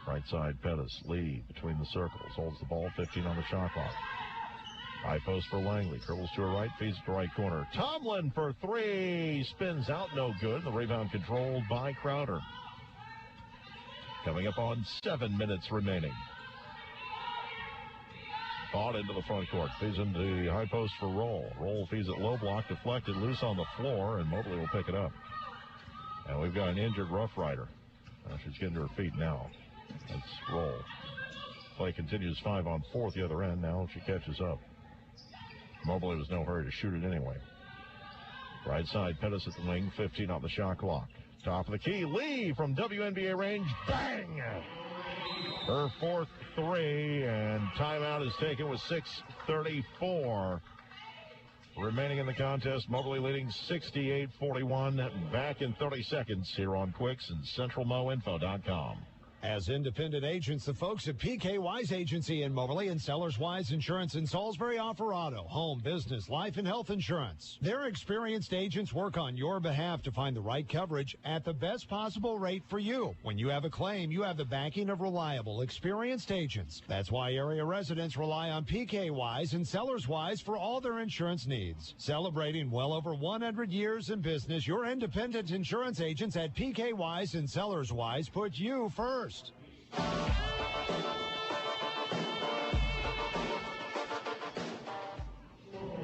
Right side Pettis. Lee between the circles. Holds the ball. 15 on the shot clock. High post for Langley. Dribbles to her right. Feeds to right corner. Tomlin for three. Spins out. No good. The rebound controlled by Crowder. Coming up on 7 minutes remaining. Bought into the front court. Feeds into the high post for Roll. Roll feeds it low block. Deflected. Loose on the floor. And Moberly will pick it up. And we've got an injured Rough Rider. She's getting to her feet now. That's Roll. Play continues 5 on 4 at the other end. Now she catches up. Moberly was no hurry to shoot it anyway. Right side, Pettis at the wing, 15 on the shot clock. Top of the key, Lee from WNBA range, bang! Her fourth three, and timeout is taken with 6:34 remaining in the contest. Moberly leading 68-41. Back in 30 seconds here on Quicks and CentralMoInfo.com. As independent agents, the folks at PK Wise Agency in Moberly and Sellers Wise Insurance in Salisbury offer auto, home, business, life, and health insurance. Their experienced agents work on your behalf to find the right coverage at the best possible rate for you. When you have a claim, you have the backing of reliable, experienced agents. That's why area residents rely on PK Wise and Sellers Wise for all their insurance needs. Celebrating well over 100 years in business, your independent insurance agents at PK Wise and Sellers Wise put you first.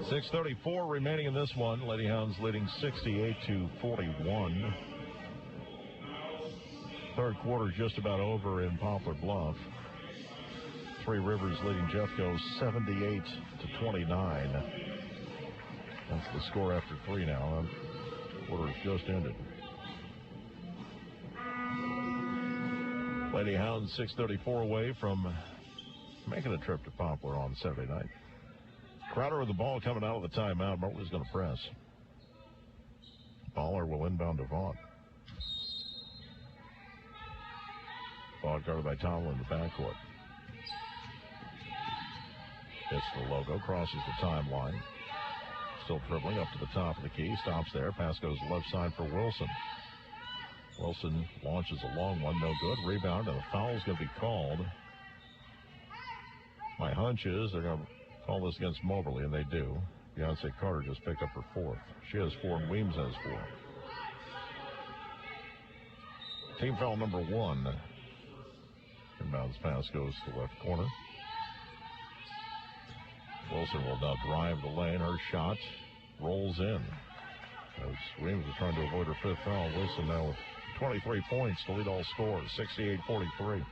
6:34 remaining in this one. Lady Hounds leading 68-41. Third quarter just about over in Poplar Bluff. Three Rivers leading Jeffco 78-29. That's the score after three now. Quarter's just ended. Lady Hounds 6:34 away from making a trip to Poplar on Saturday night. Crowder with the ball coming out of the timeout. Moberly's going to press. Baller will inbound to Vaught. Vaught guarded by Tomlin in the backcourt. Hits the logo, crosses the timeline. Still dribbling up to the top of the key. Stops there. Pass goes left side for Wilson. Wilson launches a long one, no good. Rebound, and a foul is going to be called. My hunch is they're going to call this against Moberly, and they do. Beyonce Carter just picked up her fourth. She has 4, and Weems has 4. Team foul number 1. Inbounds pass goes to the left corner. Wilson will now drive the lane. Her shot rolls in. As Weems is trying to avoid her 5th foul. Wilson now with 23 points to lead all scores, 68-43.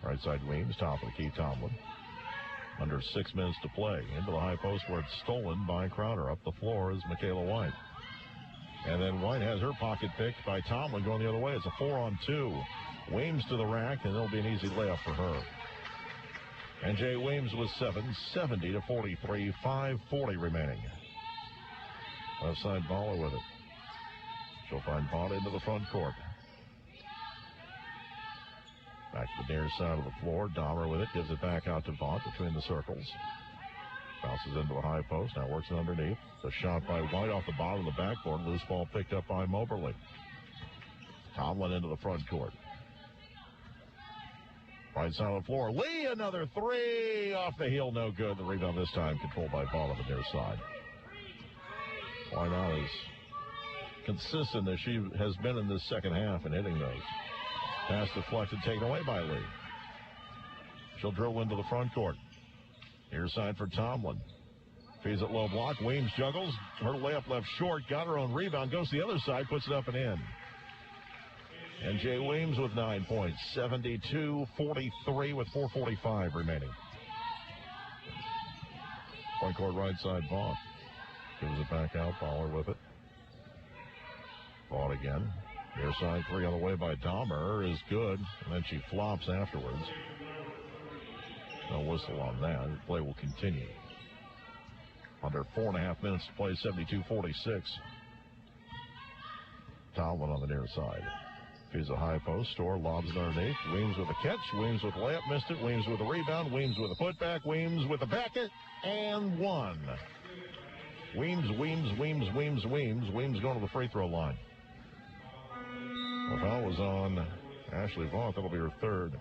Right side Weems, top of the key Tomlin. Under 6 minutes to play. Into the high post where it's stolen by Crowder. Up the floor is Michaela White. And then White has her pocket picked by Tomlin going the other way. It's a 4-on-2. Weems to the rack, and it'll be an easy layup for her. And Jay Weems with 7, 70-43, 5:40 remaining. Left side baller with it. She'll find Vaught into the front court. Back to the near side of the floor. Dahmer with it. Gives it back out to Vaught between the circles. Bounces into the high post. Now works it underneath. The shot by White off the bottom of the backboard. Loose ball picked up by Moberly. Tomlin into the front court. Right side of the floor. Lee, another three. Off the heel, no good. The rebound this time controlled by Vaught on the near side. Why not as consistent as she has been in this second half and hitting those. Pass deflected, taken away by Lee. She'll drill into the front court. Near side for Tomlin. Feeds it low block. Weems juggles. Her layup left short. Got her own rebound. Goes to the other side. Puts it up and in. And Jay Weems with 9 points. 72-43 with 4:45 remaining. Front court right side, Vaught. Gives it back out. Baller with it. Vaught again. Near side three on the way by Dahmer is good. And then she flops afterwards. No whistle on that. The play will continue. Under 4.5 minutes to play, 72-46. Tomlin on the near side. Feeds a high post. Store lobs it underneath. Weems with a catch. Weems with a layup. Missed it. Weems with a rebound. Weems with a putback. Weems with a bucket. And one. Weems going to the free throw line. The foul was on Ashley Vaught. That'll be her third.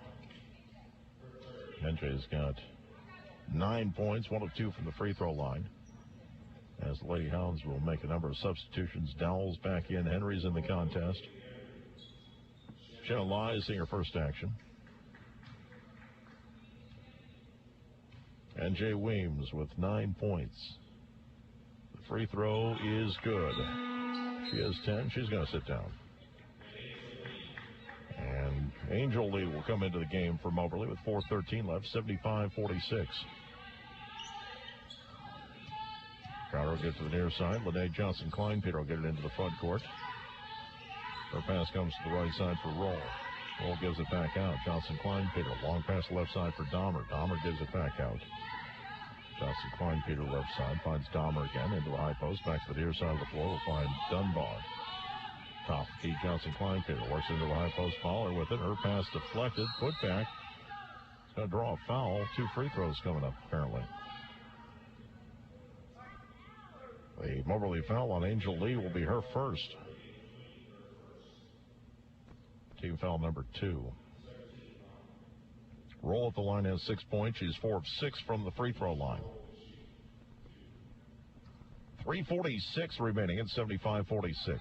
NJ's got 9 points, 1 of 2 from the free throw line. As the Lady Hounds will make a number of substitutions. Dowell's back in. Henry's in the contest. Shannon Lai is seeing her first action. And Jay Weems with 9 points. The free throw is good. She has 10. She's going to sit down. And Angel Lee will come into the game for Moberly with 4:13 left, 75-46. Crowder will get to the near side. Lene Johnson-Kleinpeter will get it into the front court. Her pass comes to the right side for Roll. Roll gives it back out. Johnson-Kleinpeter. Long pass left side for Dahmer. Dahmer gives it back out. Johnson-Kleinpeter left side. Finds Dahmer again into the high post. Back to the near side of the floor. Will find Dunbar. Top key Johnson-Kleinpeter works into the high post. Fowler with it. Her pass deflected. Put back. It's going to draw a foul. 2 free throws coming up, apparently. The Moberly foul on Angel Lee will be her first. Team foul number 2. Roll at the line has 6 points. She's 4 of 6 from the free throw line. 3:46 remaining at 75-46.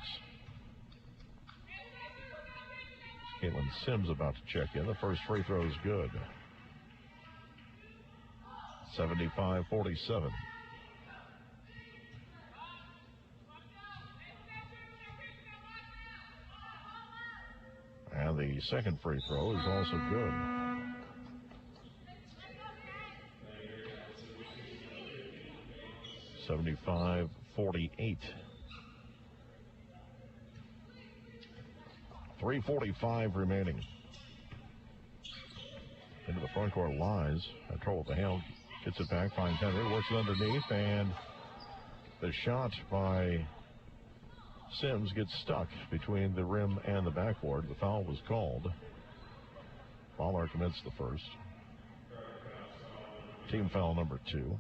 Caitlin Sims about to check in. The first free throw is good. 75-47. And the second free throw is also good. $75-48. 3:45 remaining. Into the front court lies. Had trouble with the hand. Gets it back. Finds Henry. Works it underneath. And the shot by Sims gets stuck between the rim and the backboard. The foul was called. Fowler commits the first. Team foul number 2.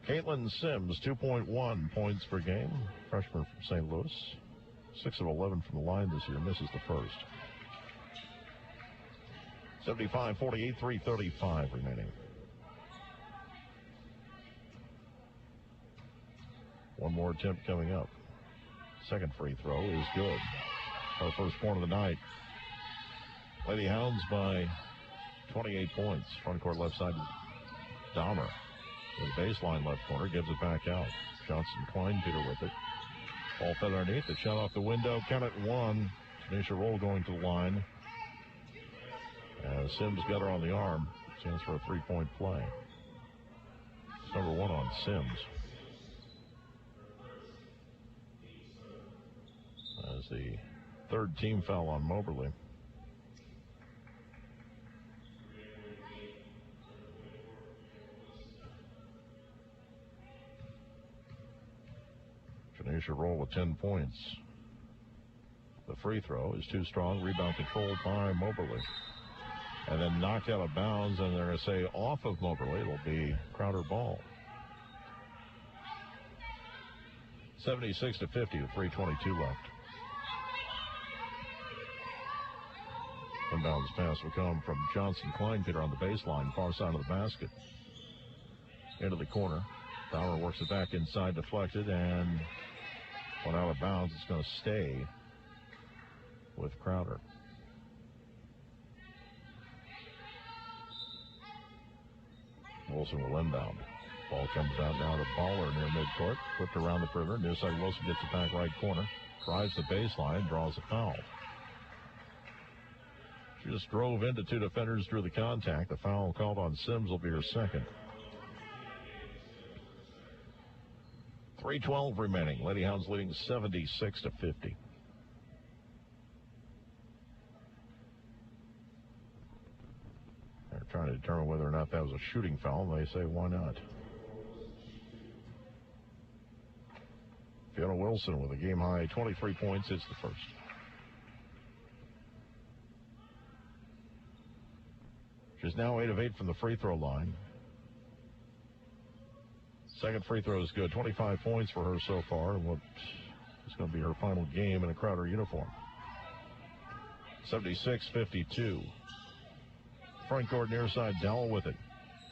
Caitlin Sims, 2.1 points per game. Freshman from St. Louis. 6 of 11 from the line this year. Misses the first. 75-48, 3:35 remaining. One more attempt coming up. Second free throw is good. Our first point of the night. Lady Hounds by 28 points. Front court left side. Dahmer. To the baseline left corner. Gives it back out. Johnson-Kleinpeter with it. Ball fed underneath. The shot off the window. Count it 1. Tanisha Roll going to the line. As Sims got her on the arm. Chance for a 3-point play. It's number 1 on Sims. As the third team foul on Moberly. He should roll with 10 points. The free throw is too strong. Rebound controlled by Moberly. And then knocked out of bounds, and they're going to say off of Moberly. It'll be Crowder ball. 76-50 with 3:22 left. Inbounds pass will come from Johnson Kleinpeter on the baseline, far side of the basket. Into the corner. Fowler works it back inside, deflected, and went out of bounds. It's going to stay with Crowder. Wilson will inbound. Ball comes out now to Baller near midcourt. Flipped around the perimeter. Near side Wilson gets it back right corner. Drives the baseline, draws a foul. She just drove into two defenders, drew the contact. The foul called on Sims will be her second. 3:12 remaining. Lady Hounds leading 76-50. They're trying to determine whether or not that was a shooting foul, and they say, why not? Fiona Wilson with a game-high 23 points. It's the first. She's now 8 of 8 from the free throw line. Second free throw is good. 25 points for her so far, and what is going to be her final game in a Crowder uniform. 76-52. Front court near side, Dowell with it.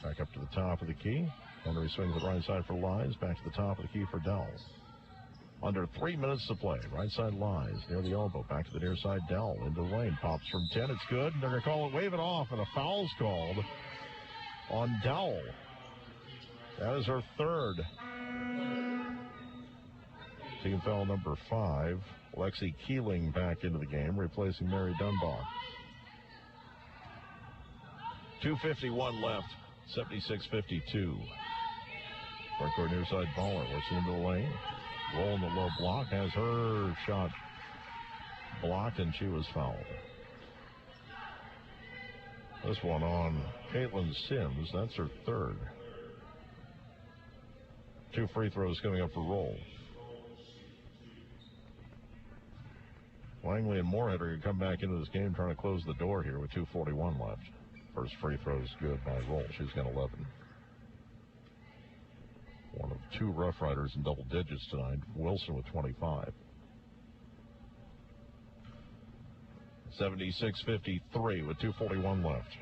Back up to the top of the key. Henry swings it right side for Lies. Back to the top of the key for Dowell. Under 3 minutes to play. Right side Lies near the elbow. Back to the near side, Dowell into the lane. Pops from 10. It's good. They're going to call it, wave it off, and a foul's called on Dowell. That is her third. Team foul number 5. Lexi Keeling back into the game, replacing Mary Dunbar. 2:51 left. 76-52. Front court near side Baller works into the lane. Roll in the low block. Has her shot blocked, and she was fouled. This one on Caitlin Sims. That's her third. 2 free throws coming up for Roll. Langley and Moorhead are going to come back into this game trying to close the door here with 2:41 left. First free throw is good by Roll. She's got 11. One of 2 Rough Riders in double digits tonight. Wilson with 25. 76-53 with 2:41 left.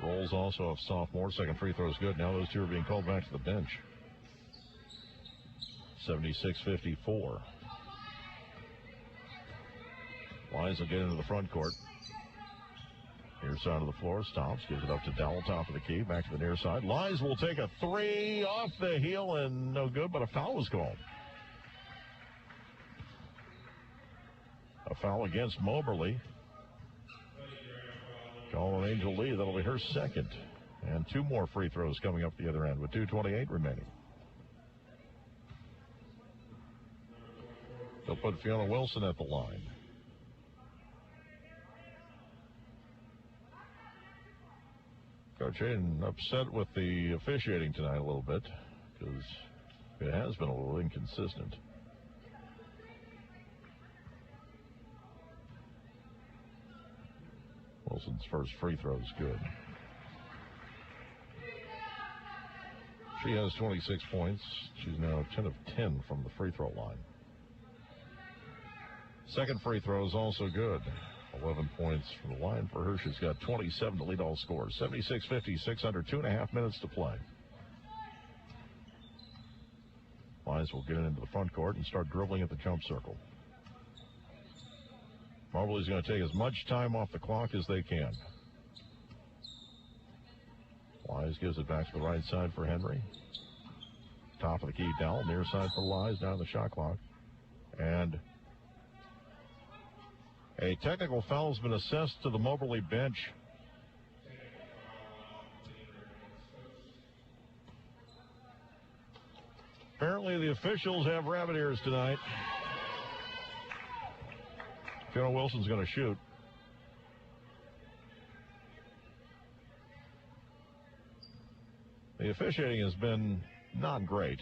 Rolls also a sophomore. Second free throw is good. Now those 2 are being called back to the bench. 76-54. Lies will get into the front court. Near side of the floor, stops, gives it up to Dowell, top of the key, back to the near side. Lies will take a 3 off the heel, and no good, but a foul was called. A foul against Moberly. Call on Angel Lee. That'll be her second. And 2 more free throws coming up the other end with 2:28 remaining. They'll put Fiona Wilson at the line. Coach Hayden upset with the officiating tonight a little bit because it has been a little inconsistent. Wilson's first free throw is good. She has 26 points. She's now 10 of 10 from the free throw line. Second free throw is also good. 11 points from the line for her. She's got 27 to lead all scores. 76-56 under 2.5 minutes to play. Lions will get it into the front court and start dribbling at the jump circle. Moberly's going to take as much time off the clock as they can. Lies gives it back to the right side for Henry. Top of the key, Dowell. Near side for Lies, down the shot clock. And a technical foul has been assessed to the Moberly bench. Apparently the officials have rabbit ears tonight. Fiona Wilson's going to shoot. The officiating has been not great.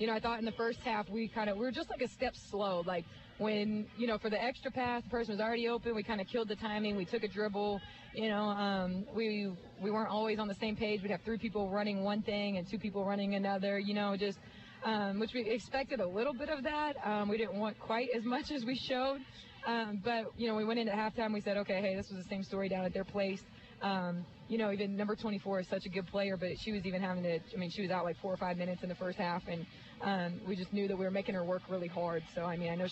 I thought in the first half we were just like a step slow. Like when, for the extra pass, the person was already open. We kind of killed the timing. We took a dribble. We weren't always on the same page. We'd have 3 people running one thing and 2 people running another, which we expected a little bit of that. We didn't want quite as much as we showed. But, we went into halftime. We said, okay, hey, this was the same story down at their place. Even number 24 is such a good player, but she was even she was out like 4 or 5 minutes in the first half, and we just knew that we were making her work really hard. So, I know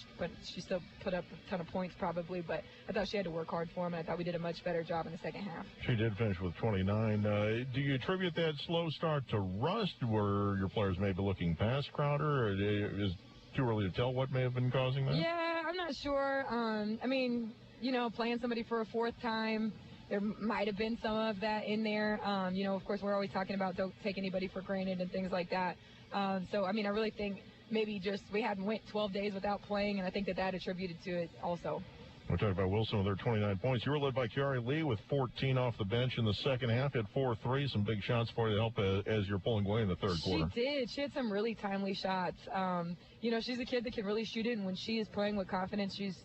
she still put up a ton of points probably, but I thought she had to work hard for them, and I thought we did a much better job in the second half. She did finish with 29. Do you attribute that slow start to rust? Were your players maybe looking past Crowder, or is it too early to tell what may have been causing that? Yeah, I'm not sure. Playing somebody for a 4th time, there might have been some of that in there. Of course, we're always talking about don't take anybody for granted and things like that. I really think maybe just we hadn't went 12 days without playing, and I think that attributed to it also. We're talking about Wilson with their 29 points. You were led by Kiari Lee with 14 off the bench in the second half. Had 4 threes, some big shots for you to help as you're pulling away in the third quarter. She did. She had some really timely shots. She's a kid that can really shoot it, and when she is playing with confidence, she's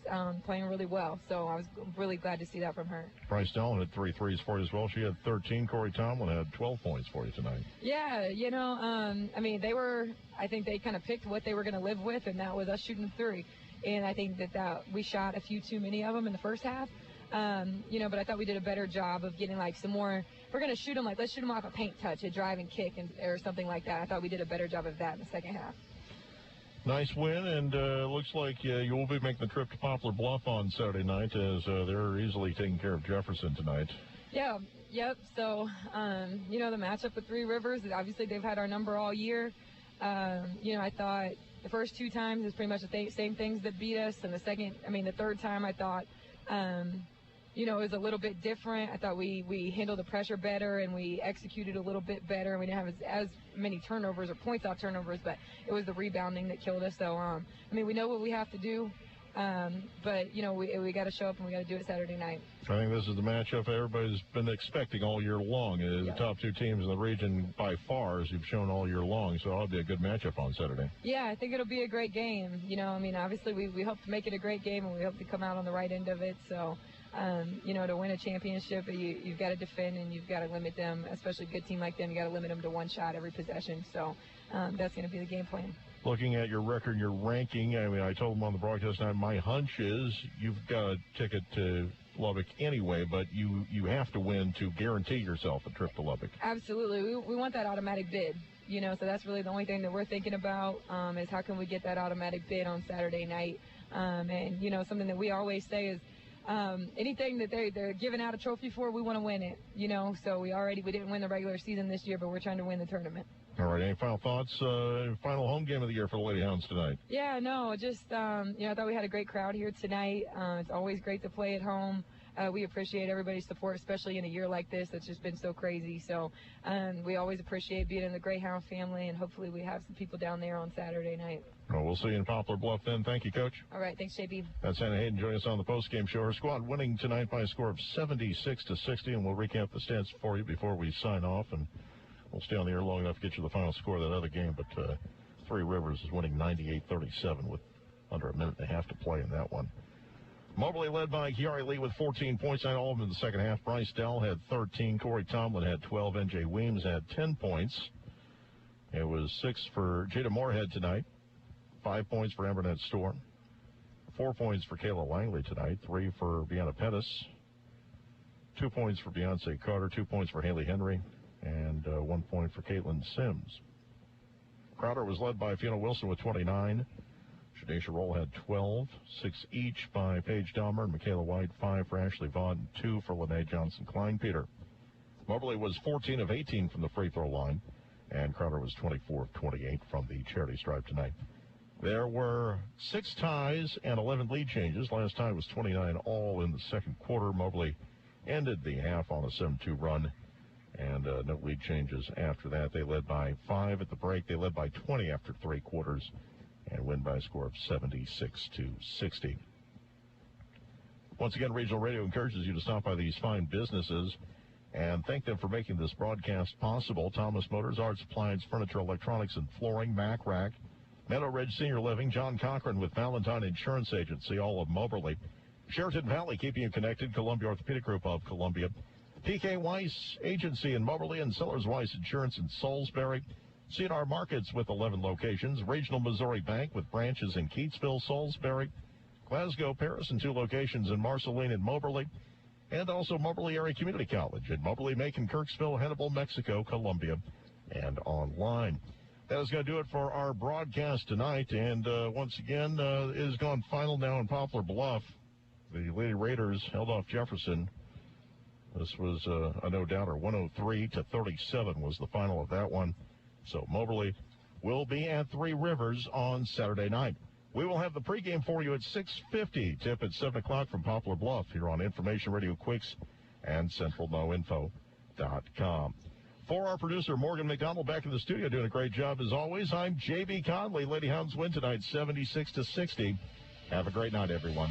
playing really well. So I was really glad to see that from her. Bryce Dallin had 3 threes for you as well. She had 13. Corey Tomlin had 12 points for you tonight. Yeah, I think they kind of picked what they were going to live with, and that was us shooting 3. And I think that we shot a few too many of them in the first half. But I thought we did a better job of getting some more. If we're going to shoot them, let's shoot them off a paint touch, a drive and kick, or something like that. I thought we did a better job of that in the second half. Nice win, and looks like you will be making the trip to Poplar Bluff on Saturday night, as they're easily taking care of Jefferson tonight. Yeah, yep. So, the matchup with Three Rivers, obviously they've had our number all year. I thought the first 2 times is pretty much the same things that beat us, and the third time I thought, it was a little bit different. I thought we handled the pressure better and we executed a little bit better, and we didn't have as many turnovers or points off turnovers, but it was the rebounding that killed us. So, we know what we have to do, but, we got to show up and we got to do it Saturday night. I think this is the matchup everybody's been expecting all year long. The top 2 teams in the region by far, as you've shown all year long, so it'll be a good matchup on Saturday. Yeah, I think it'll be a great game. Obviously we hope to make it a great game, and we hope to come out on the right end of it. So, to win a championship, you've got to defend and you've got to limit them, especially a good team like them. You got to limit them to 1 shot every possession. So that's going to be the game plan. Looking at your record, your ranking, I told them on the broadcast tonight, my hunch is you've got a ticket to Lubbock anyway, but you have to win to guarantee yourself a trip to Lubbock. Absolutely. We want that automatic bid, so that's really the only thing that we're thinking about, is how can we get that automatic bid on Saturday night. And, something that we always say is, anything that they're giving out a trophy for, we want to win it, so we didn't win the regular season this year, but we're trying to win the tournament. All right, any final thoughts? Final home game of the year for the Lady Hounds tonight. Yeah, no, just, I thought we had a great crowd here tonight. It's always great to play at home. We appreciate everybody's support, especially in a year like this that's just been so crazy. So we always appreciate being in the Greyhound family, and hopefully we have some people down there on Saturday night. Well, we'll see you in Poplar Bluff then. Thank you, Coach. All right, thanks, JB. That's Hannah Hayden joining us on the postgame show. Her squad winning tonight by a score of 76-60, and we'll recap the stats for you before we sign off, and we'll stay on the air long enough to get you the final score of that other game. But Three Rivers is winning 98-37 with under a minute and a half to play in that one. Moberly led by Kiari Lee with 14 points, and all of them in the second half. Bryce Dell had 13. Corey Tomlin had 12. N.J. Weems had 10 points. It was 6 for Jada Moorhead tonight. 5 points for Ambernett Storm. 4 points for Kayla Langley tonight. 3 for Brianna Pettis. 2 points for Beyonce Carter. 2 points for Haley Henry. And 1 point for Caitlin Sims. Crowder was led by Fiona Wilson with 29. Shadesha Roll had 12, 6 each by Paige Dahmer and Michaela White, 5 for Ashley Vaughn, and 2 for Lene Johnson-Klein-Peter. Moberly was 14 of 18 from the free throw line, and Crowder was 24 of 28 from the charity stripe tonight. There were 6 ties and 11 lead changes. Last tie was 29 all in the second quarter. Moberly ended the half on a 7-2 run, and no lead changes after that. They led by 5 at the break. They led by 20 after 3 quarters, and win by a score of 76-60. Once again, Regional Radio encourages you to stop by these fine businesses and thank them for making this broadcast possible. Thomas Motors, Arts, Appliance, Furniture, Electronics, and Flooring, Mac Rack, Meadow Ridge Senior Living, John Cochran with Valentine Insurance Agency, all of Moberly. Sheraton Valley, keeping you connected, Columbia Orthopedic Group of Columbia. P.K. Weiss Agency in Moberly and Sellers Weiss Insurance in Salisbury. C&R Markets with 11 locations. Regional Missouri Bank with branches in Keatsville, Salisbury, Glasgow, Paris, and 2 locations in Marceline and Moberly. And also Moberly Area Community College in Moberly, Macon, Kirksville, Hannibal, Mexico, Columbia, and online. That is going to do it for our broadcast tonight. And once again, it has gone final now in Poplar Bluff. The Lady Raiders held off Jefferson. This was a no-doubter. 103-37 was the final of that one. So Moberly will be at Three Rivers on Saturday night. We will have the pregame for you at 6:50. Tip at 7 o'clock from Poplar Bluff here on Information Radio Quicks and CentralNoInfo.com. For our producer, Morgan McDonald, back in the studio doing a great job as always. I'm J.B. Conley. Lady Hounds win tonight 76-60. Have a great night, everyone.